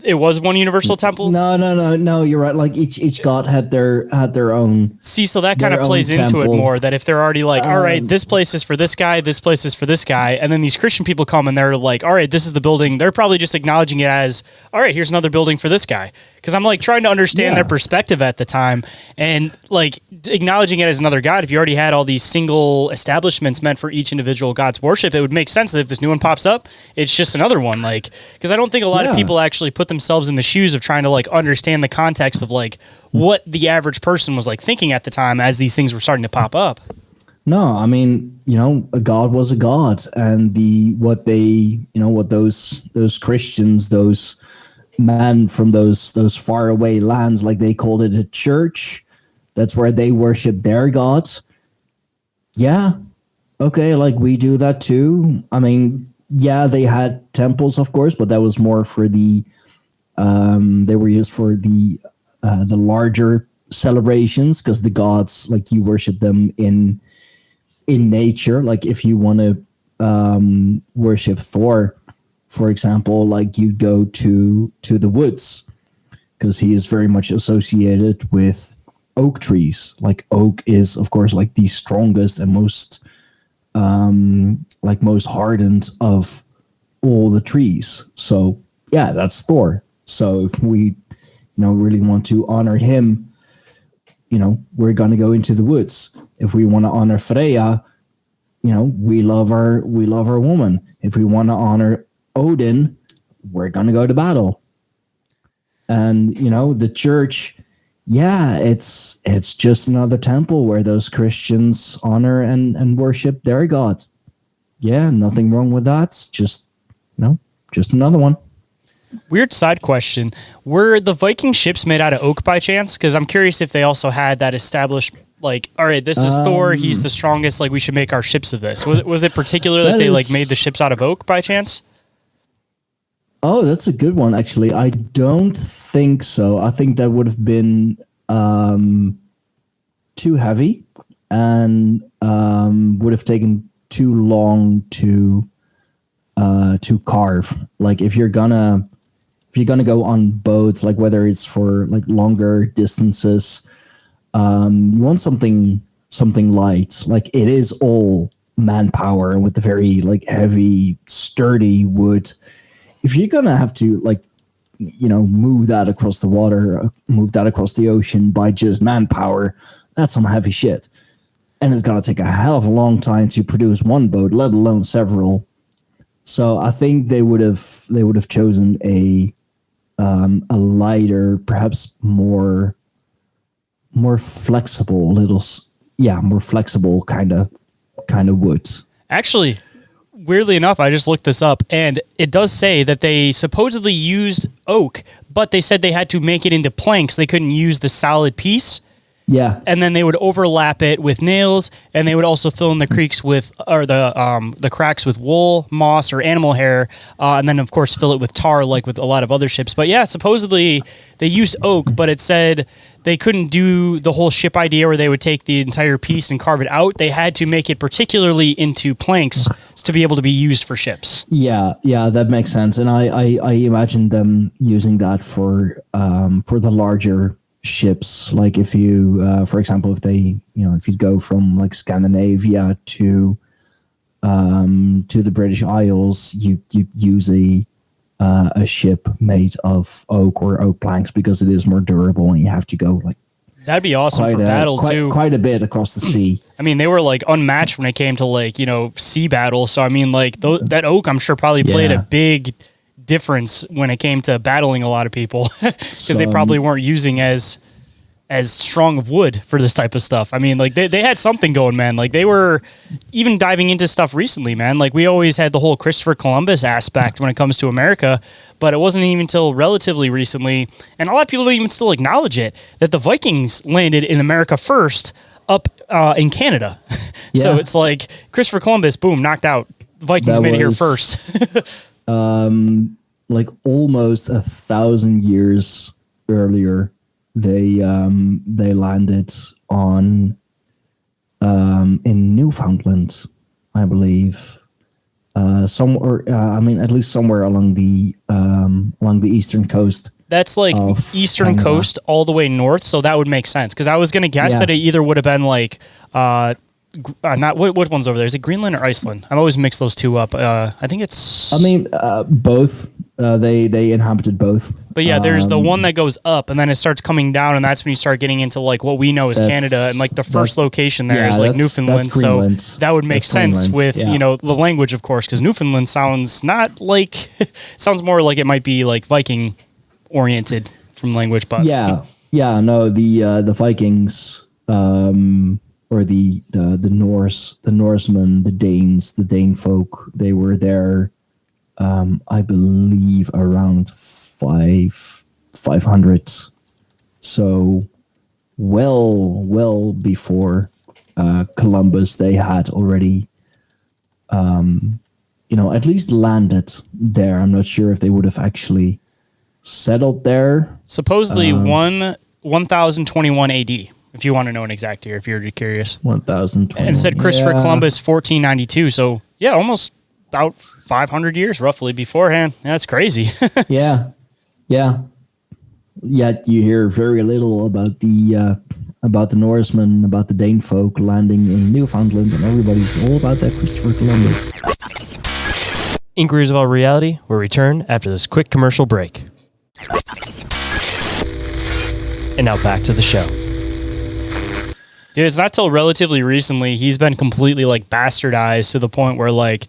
it was one universal temple. No. You're right. Like each god had their own. See, so that kind of plays into it more. That if they're already like, all right, this place is for this guy, this place is for this guy, and then these Christian people come and they're like, all right, this is the building. They're probably just acknowledging it as, all right, here's another building for this guy. Because I'm like trying to understand their perspective at the time, and like acknowledging it as another god. If you already had all these single establishments meant for each individual god's worship, it would make sense that if this new one pops up, it's just another one. Like, because I don't think a lot of people actually put themselves in the shoes of trying to like understand the context of like what the average person was like thinking at the time as these things were starting to pop up. No, I mean, a god was a god, and what those Christians, those men from those faraway lands, like they called it a church. That's where they worship their gods. Yeah. Okay, like we do that too. I mean, yeah, they had temples, of course, but that was more for they were used for the larger celebrations because the gods, like, you worship them in nature. Like if you want to worship Thor, for example, like you go to the woods because he is very much associated with oak trees. Like oak is, of course, like the strongest and most hardened of all the trees. So yeah, that's Thor. So if we, really want to honor him, we're gonna go into the woods. If we want to honor Freya, we love our woman. If we want to honor Odin, we're gonna go to battle. And the church, yeah, it's just another temple where those Christians honor and worship their god. Yeah, nothing wrong with that. Just another one. Weird side question. Were the Viking ships made out of oak by chance? Because I'm curious if they also had that established, like, all right, this is Thor, he's the strongest, like, we should make our ships of this. Was it particular that they, like, made the ships out of oak by chance? Oh, that's a good one, actually. I don't think so. I think that would have been too heavy and would have taken too long to carve. Like if you're gonna go on boats, like whether it's for like longer distances, you want something light. Like it is all manpower, and with the very like heavy, sturdy wood, if you're gonna have to like move that across the water, move that across the ocean by just manpower, that's some heavy shit. And it's gonna take a hell of a long time to produce one boat, let alone several. So I think they would have chosen a lighter, perhaps more flexible more flexible kind of wood. Actually, weirdly enough, I just looked this up, and it does say that they supposedly used oak, but they said they had to make it into planks. They couldn't use the solid piece. Yeah. And then they would overlap it with nails, and they would also fill in the cracks with wool, moss, or animal hair, and then of course fill it with tar, like with a lot of other ships. But yeah, supposedly they used oak, but it said they couldn't do the whole ship idea where they would take the entire piece and carve it out. They had to make it particularly into planks to be able to be used for ships. Yeah, that makes sense. And I imagine them using that for the larger ships. Like if you, for example, if they, if you go from like Scandinavia to the British Isles, you use a ship made of oak or oak planks because it is more durable, and you have to go like that'd be awesome for battle too. Quite a bit across the sea. I mean, they were like unmatched when it came to like sea battle. So I mean, like that oak, I'm sure probably played a big difference when it came to battling a lot of people because they probably weren't using as strong of wood for this type of stuff. I mean, like they had something going, man. Like they were even diving into stuff recently, man. Like we always had the whole Christopher Columbus aspect when it comes to America, but it wasn't even until relatively recently, and a lot of people don't even still acknowledge it, that the Vikings landed in America first up in Canada. So it's like Christopher Columbus, boom, knocked out. The Vikings made it here first. Like almost 1,000 years earlier, they landed on in Newfoundland, I believe, somewhere. I mean, at least somewhere along the eastern coast. That's like eastern Canada. coast all the way north, so that would make sense. Because I was going to guess that it either would have been like not what one's over there? Is it Greenland or Iceland? I've always mixed those two up. I think it's. I mean, both. They inhabited both. But yeah, there's the one that goes up, and then it starts coming down, and that's when you start getting into like what we know as Canada, and like the first location there is like Newfoundland. So that would make sense with the language, of course, because Newfoundland sounds not like sounds more like it might be like Viking oriented from language, but no, the Vikings or the Norse, the Norsemen, the Danes, the Dane folk, they were there. I believe around 500, so well before Columbus, they had already, at least landed there. I'm not sure if they would have actually settled there. Supposedly 1021 AD, if you want to know an exact year, if you're curious. 1020. And said Christopher Columbus 1492. So yeah, almost about 500 years roughly beforehand. That's crazy. Yeah. Yet you hear very little about the Norsemen, about the Dane folk landing in Newfoundland, and everybody's all about that Christopher Columbus. Inquiries About Reality will return after this quick commercial break. And now back to the show. Dude, it's not till relatively recently he's been completely like bastardized to the point where like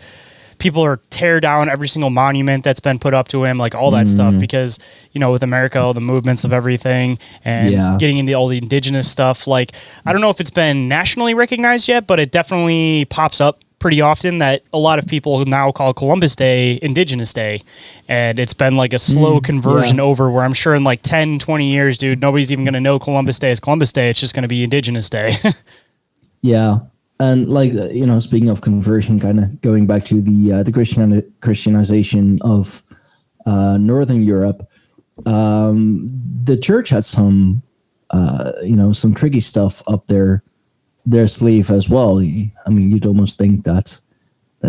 people are tear down every single monument that's been put up to him, like all that stuff, because, with America, all the movements of everything and getting into all the indigenous stuff. Like, I don't know if it's been nationally recognized yet, but it definitely pops up pretty often that a lot of people now call Columbus Day Indigenous Day. And it's been like a slow conversion over where I'm sure in like 10, 20 years, dude, nobody's even going to know Columbus Day is Columbus Day. It's just going to be Indigenous Day. Yeah. And like, speaking of conversion, kind of going back to the Christianization of Northern Europe, the church had some tricky stuff up their sleeve as well. I mean, you'd almost think that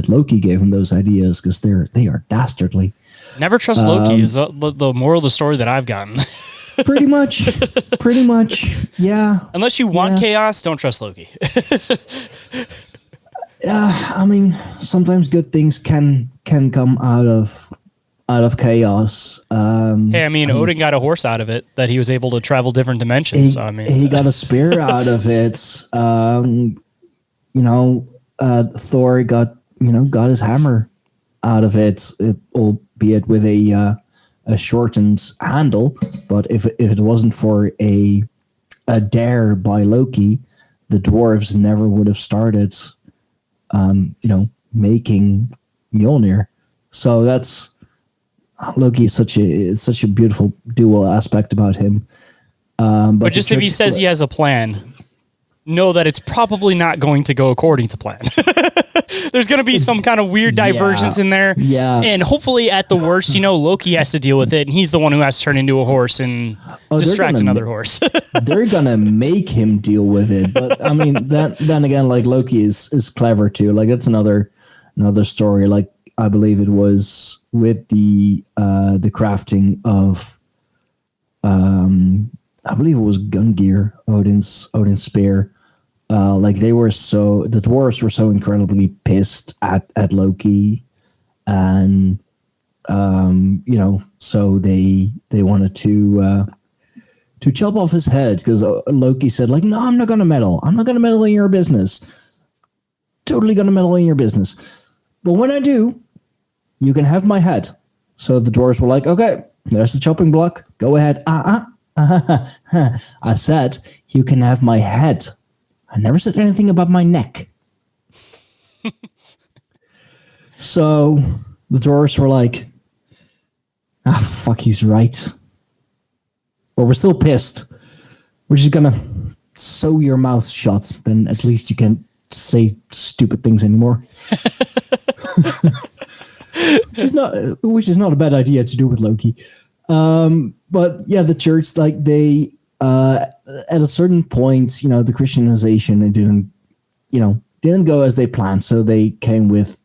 Loki gave them those ideas because they are dastardly. Never trust Loki is the moral of the story that I've gotten. Pretty much, yeah. Unless you want chaos, don't trust Loki. I mean, sometimes good things can come out of chaos. Hey, I mean, Odin got a horse out of it that he was able to travel different dimensions. He got a spear out of it. Thor got his hammer out of it, albeit with a shortened handle. But if it wasn't for a dare by Loki, the dwarves never would have started, making Mjolnir. So that's Loki is such a beautiful dual aspect about him. But just if he says he has a plan, know that it's probably not going to go according to plan. There's going to be some kind of weird divergence in there. Yeah. And hopefully at the worst, Loki has to deal with it and he's the one who has to turn into a horse and distract another horse. They're going to make him deal with it. But I mean, then again, like Loki is clever too. Like that's another story. Like I believe it was with the crafting of, I believe it was Gungnir, Odin's spear. The dwarves were so incredibly pissed at Loki, and so they wanted to chop off his head because Loki said like, no, I'm not gonna meddle. I'm not gonna meddle in your business. Totally gonna meddle in your business. But when I do, you can have my head. So the dwarves were like, okay, there's the chopping block. Go ahead. I said you can have my head. I never said anything about my neck. So the dwarves were like, fuck, he's right. But we're still pissed. We're just gonna sew your mouth shut. Then at least you can't say stupid things anymore. Which is not a bad idea to do with Loki. But yeah, the church, like they, at a certain point, the Christianization, it didn't go as they planned. So they came with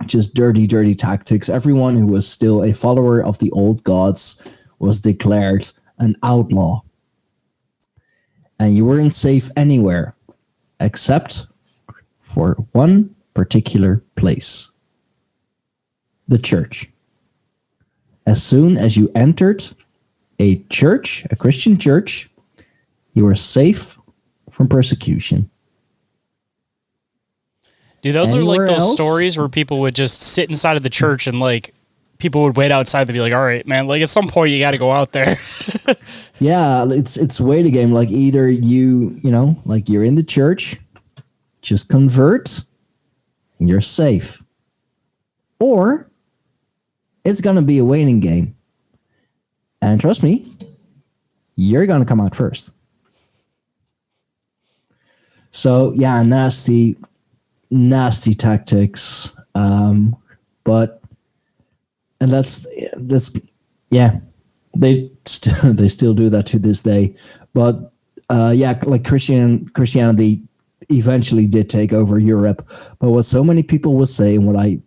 just dirty tactics. Everyone who was still a follower of the old gods was declared an outlaw. And you weren't safe anywhere except for one particular place. The church. As soon as you entered a church, a Christian church, you were safe from persecution. Dude, those are like those stories where people would just sit inside of the church and like people would wait outside to be like, all right, man, like at some point you got to go out there. Yeah, it's waiting game. Like either like you're in the church, just convert and you're safe. Or it's going to be a waiting game. And trust me, you're going to come out first. So yeah, nasty tactics. But and that's yeah, they still do that to this day. But yeah, like Christianity eventually did take over Europe. But what so many people will say, and what I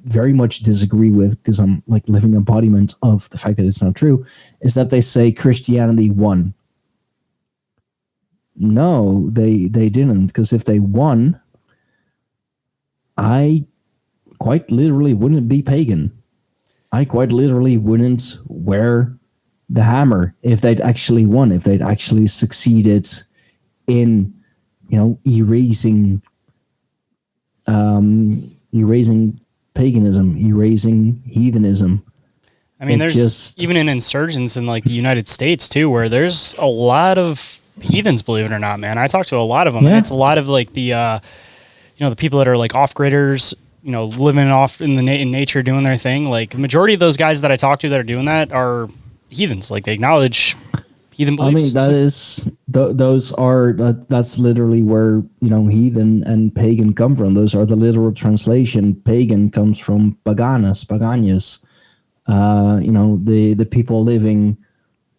very much disagree with, because I'm like living embodiment of the fact that it's not true, is that they say Christianity won. No, they didn't, because if they won, I quite literally wouldn't be pagan. I quite literally wouldn't wear the hammer if they'd actually won, if they'd actually succeeded in, erasing paganism, erasing heathenism. I mean, there's even an insurgence in like the United States too, where there's a lot of heathens, believe it or not, man. I talked to a lot of them, and it's a lot of like the, the people that are like off-gridders, living off in in nature, doing their thing. Like the majority of those guys that I talk to that are doing that are heathens. Like they acknowledge heathen beliefs. I mean, that's literally where, heathen and pagan come from. Those are the literal translation. Pagan comes from paganus, the people living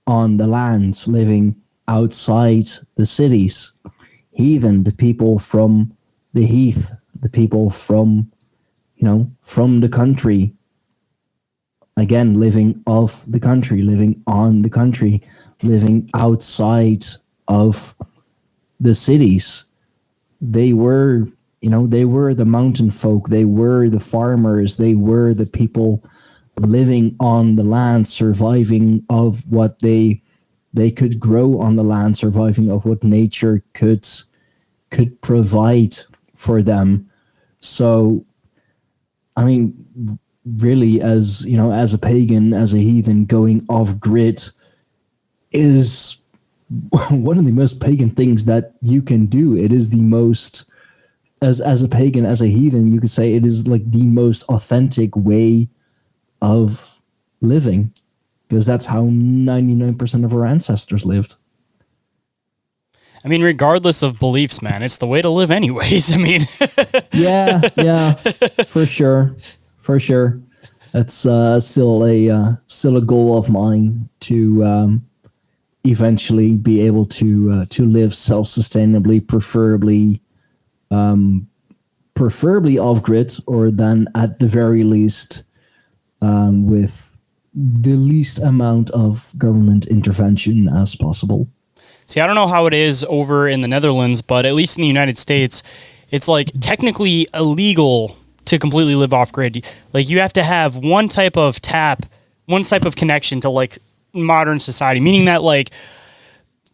on the lands, living outside the cities. Heathen, the people from the heath, the people from the country. Again, living off the country, living on the country, living outside of the cities. They were, they were the mountain folk. They were the farmers. They were the people living on the land, surviving of what they could grow on the land, surviving of what nature could provide for them. So, I mean, really, as a pagan, as a heathen, going off grid is one of the most pagan things that you can do. It is the most, as a pagan, as a heathen, you could say it is like the most authentic way of living, because that's how 99% of our ancestors lived. I mean, regardless of beliefs, man, it's the way to live anyways. I mean, yeah, for sure. That's still a goal of mine to eventually be able to live self-sustainably, preferably off grid, or then at the very least with the least amount of government intervention as possible. See, I don't know how it is over in the Netherlands, but at least in the United States, it's like technically illegal to completely live off grid. Like you have to have one type of connection to like modern society, meaning that like,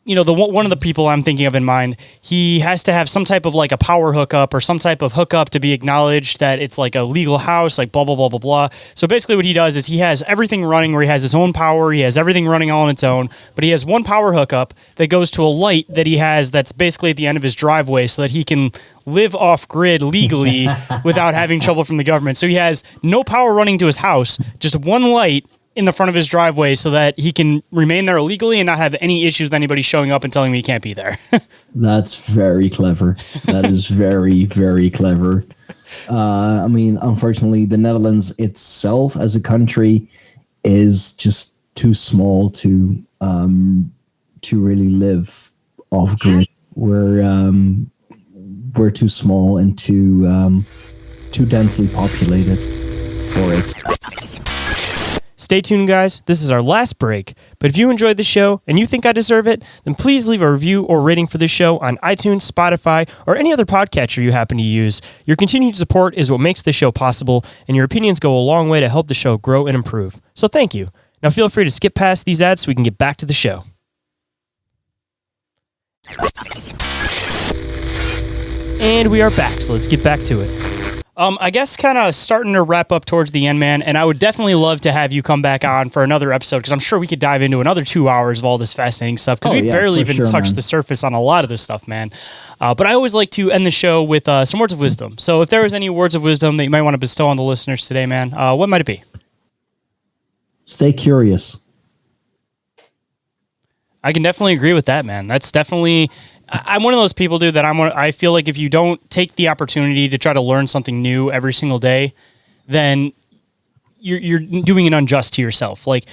one of the people I'm thinking of in mind, he has to have some type of like a power hookup or some type of hookup to be acknowledged that it's like a legal house, like blah, blah, blah, blah, blah. So basically what he does is he has everything running where he has his own power. He has everything running all on its own, but he has one power hookup that goes to a light that he has that's basically at the end of his driveway so that he can live off grid legally without having trouble from the government. So he has no power running to his house, just one light in the front of his driveway so that he can remain there illegally and not have any issues with anybody showing up and telling me he can't be there. That's very clever. That is very, very clever. I mean, unfortunately, the Netherlands itself as a country is just too small to really live off grid. We're too small and too densely populated for it. Stay tuned, guys. This is our last break. But if you enjoyed the show and you think I deserve it, then please leave a review or rating for this show on iTunes, Spotify, or any other podcatcher you happen to use. Your continued support is what makes this show possible, and your opinions go a long way to help the show grow and improve. So thank you. Now feel free to skip past these ads so we can get back to the show. And we are back, so let's get back to it. I guess kind of starting to wrap up towards the end, man, and I would definitely love to have you come back on for another episode, because I'm sure we could dive into another 2 hours of all this fascinating stuff, because we barely even touched the surface on a lot of this stuff, man. But I always like to end the show with some words of wisdom. So if there was any words of wisdom that you might want to bestow on the listeners today, man, what might it be? Stay curious. I can definitely agree with that, man. That's definitely I'm one of those people, dude, that I feel like if you don't take the opportunity to try to learn something new every single day, then you're doing it unjust to yourself. Like,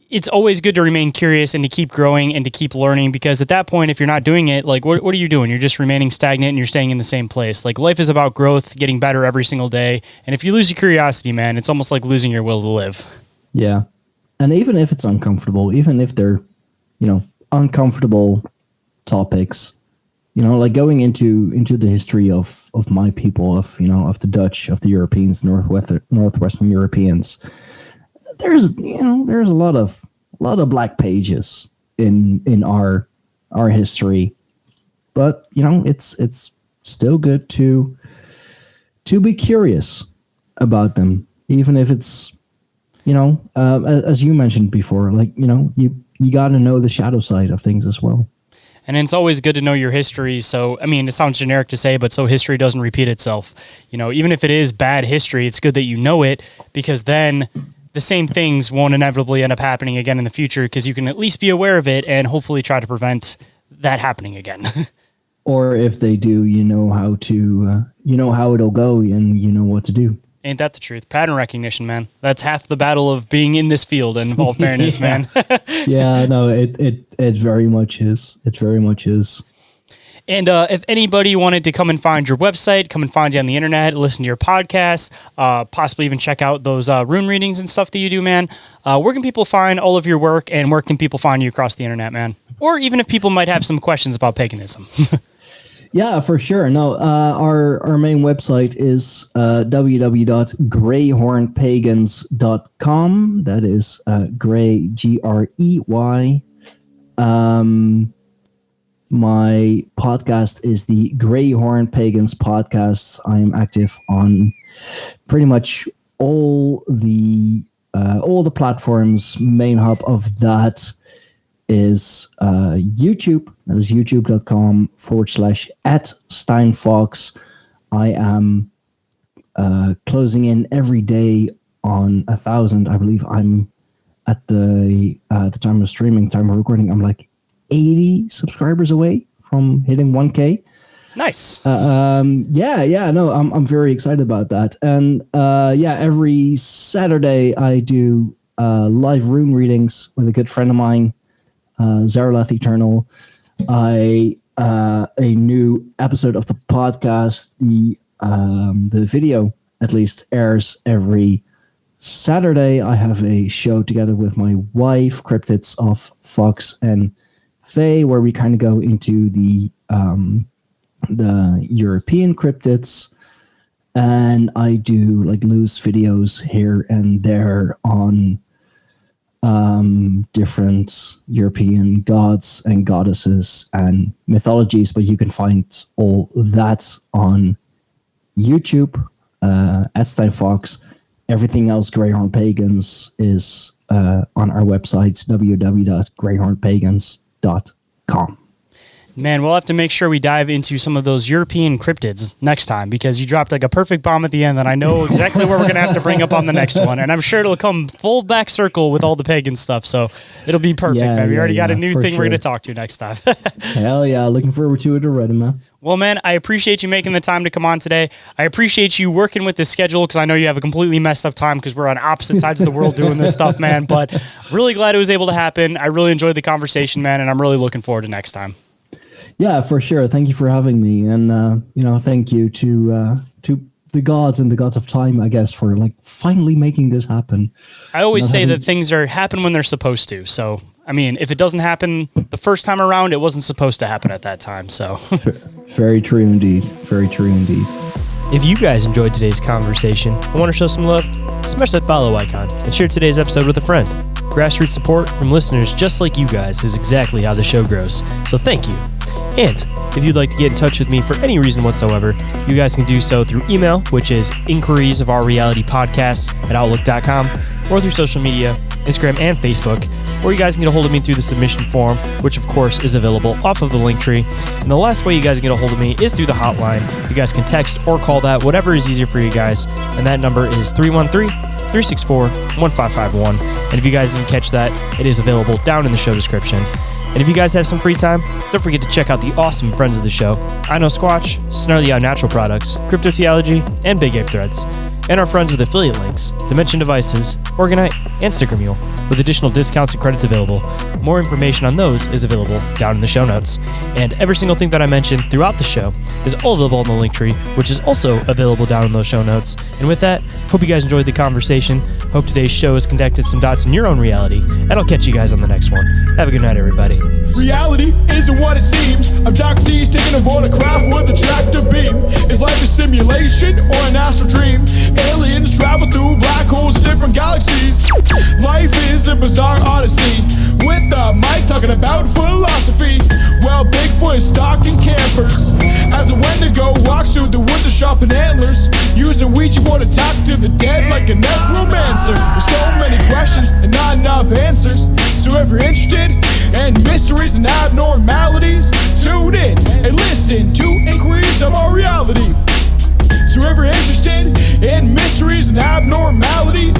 it's always good to remain curious and to keep growing and to keep learning, because at that point, if you're not doing it, like, what are you doing? You're just remaining stagnant and you're staying in the same place. Like, life is about growth, getting better every single day. And if you lose your curiosity, man, it's almost like losing your will to live. Yeah. And even if it's uncomfortable, even if they're, uncomfortable topics, like going into the history of my people, of the Dutch, of the Europeans, Northwestern Europeans, there's a lot of black pages in our history, but it's still good to be curious about them, even if it's as you mentioned before, like you got to know the shadow side of things as well. And it's always good to know your history. So, I mean, it sounds generic to say, but so history doesn't repeat itself. Even if it is bad history, it's good that you know it, because then the same things won't inevitably end up happening again in the future, because you can at least be aware of it and hopefully try to prevent that happening again. Or if they do, how it'll go and you know what to do. Ain't that the truth? Pattern recognition, man. That's half the battle of being in this field, and in all fairness, man. Yeah, no, it very much is. It very much is. And if anybody wanted to come and find your website, come and find you on the internet, listen to your podcast, possibly even check out those rune readings and stuff that you do, man, where can people find all of your work, and where can people find you across the internet, man? Or even if people might have some questions about paganism. Yeah, for sure. No, our main website is www.greyhornpagans.com. That is Grey, Grey. My podcast is the Greyhorn Pagans podcast. I am active on pretty much all the platforms. Main hub of that is YouTube. That is youtube.com/@Stijn Fawkes. I am closing in every day on 1,000. I believe I'm at the time of streaming, time of recording, I'm like 80 subscribers away from hitting 1K. Nice. No, I'm very excited about that. And every Saturday I do live rune readings with a good friend of mine, Zaralath Eternal. A new episode of the podcast, the video at least, airs every Saturday. I have a show together with my wife, Cryptids of Fox and Faye, where we kind of go into the European cryptids, and I do like loose videos here and there on different European gods and goddesses and mythologies, but you can find all that on YouTube at Stijn Fawkes. Everything else, Greyhorn Pagans, is on our websites, www.greyhornpagans.com. Man, we'll have to make sure we dive into some of those European cryptids next time, because you dropped like a perfect bomb at the end that I know exactly where we're going to have to bring up on the next one. And I'm sure it'll come full back circle with all the pagan stuff. So it'll be perfect, man. We already got a new thing we're going to talk to next time. Hell yeah. Looking forward to it already, man. Well, man, I appreciate you making the time to come on today. I appreciate you working with the schedule, because I know you have a completely messed up time because we're on opposite sides of the world doing this stuff, man. But really glad it was able to happen. I really enjoyed the conversation, man, and I'm really looking forward to next time. Yeah, for sure. Thank you for having me. And, thank you to the gods and the gods of time, I guess, for like finally making this happen. I always say that things happen when they're supposed to. So, I mean, if it doesn't happen the first time around, it wasn't supposed to happen at that time. So very true indeed. Very true indeed. If you guys enjoyed today's conversation and want to show some love, smash that follow icon and share today's episode with a friend. Grassroots support from listeners just like you guys is exactly how the show grows. So thank you. And if you'd like to get in touch with me for any reason whatsoever, you guys can do so through email, which is inquiriesofourrealitypodcast@outlook.com, or through social media, Instagram and Facebook, or you guys can get a hold of me through the submission form, which of course is available off of the link tree. And the last way you guys can get a hold of me is through the hotline. You guys can text or call that, whatever is easier for you guys. And that number is 313-364-1551. And if you guys didn't catch that, it is available down in the show description. And if you guys have some free time, don't forget to check out the awesome friends of the show, I Know Squatch, Snarly Out Natural Products, Crypto Theology, and Big Ape Threads, and our friends with affiliate links, Dimension Devices, Oregon-ite, and Sticker Mule, with additional discounts and credits available. More information on those is available down in the show notes. And every single thing that I mentioned throughout the show is all available in the link tree, which is also available down in those show notes. And with that, hope you guys enjoyed the conversation. Hope today's show has connected some dots in your own reality, and I'll catch you guys on the next one. Have a good night, everybody. Reality isn't what it seems. I'm Dr. D's taking aboard a craft with a tractor beam. Is life a simulation or an astral dream? Aliens travel through black holes in different galaxies. Life is a bizarre odyssey, with a mic talking about philosophy. Well, Bigfoot is stalking campers as a Wendigo walks through the woods of sharpened antlers, using a Ouija board to talk to the dead like a necromancer. There's so many questions and not enough answers. So if you're interested in mysteries and abnormalities, tune in and listen to Inquiries of Our Reality. So if you're interested in mysteries and abnormalities,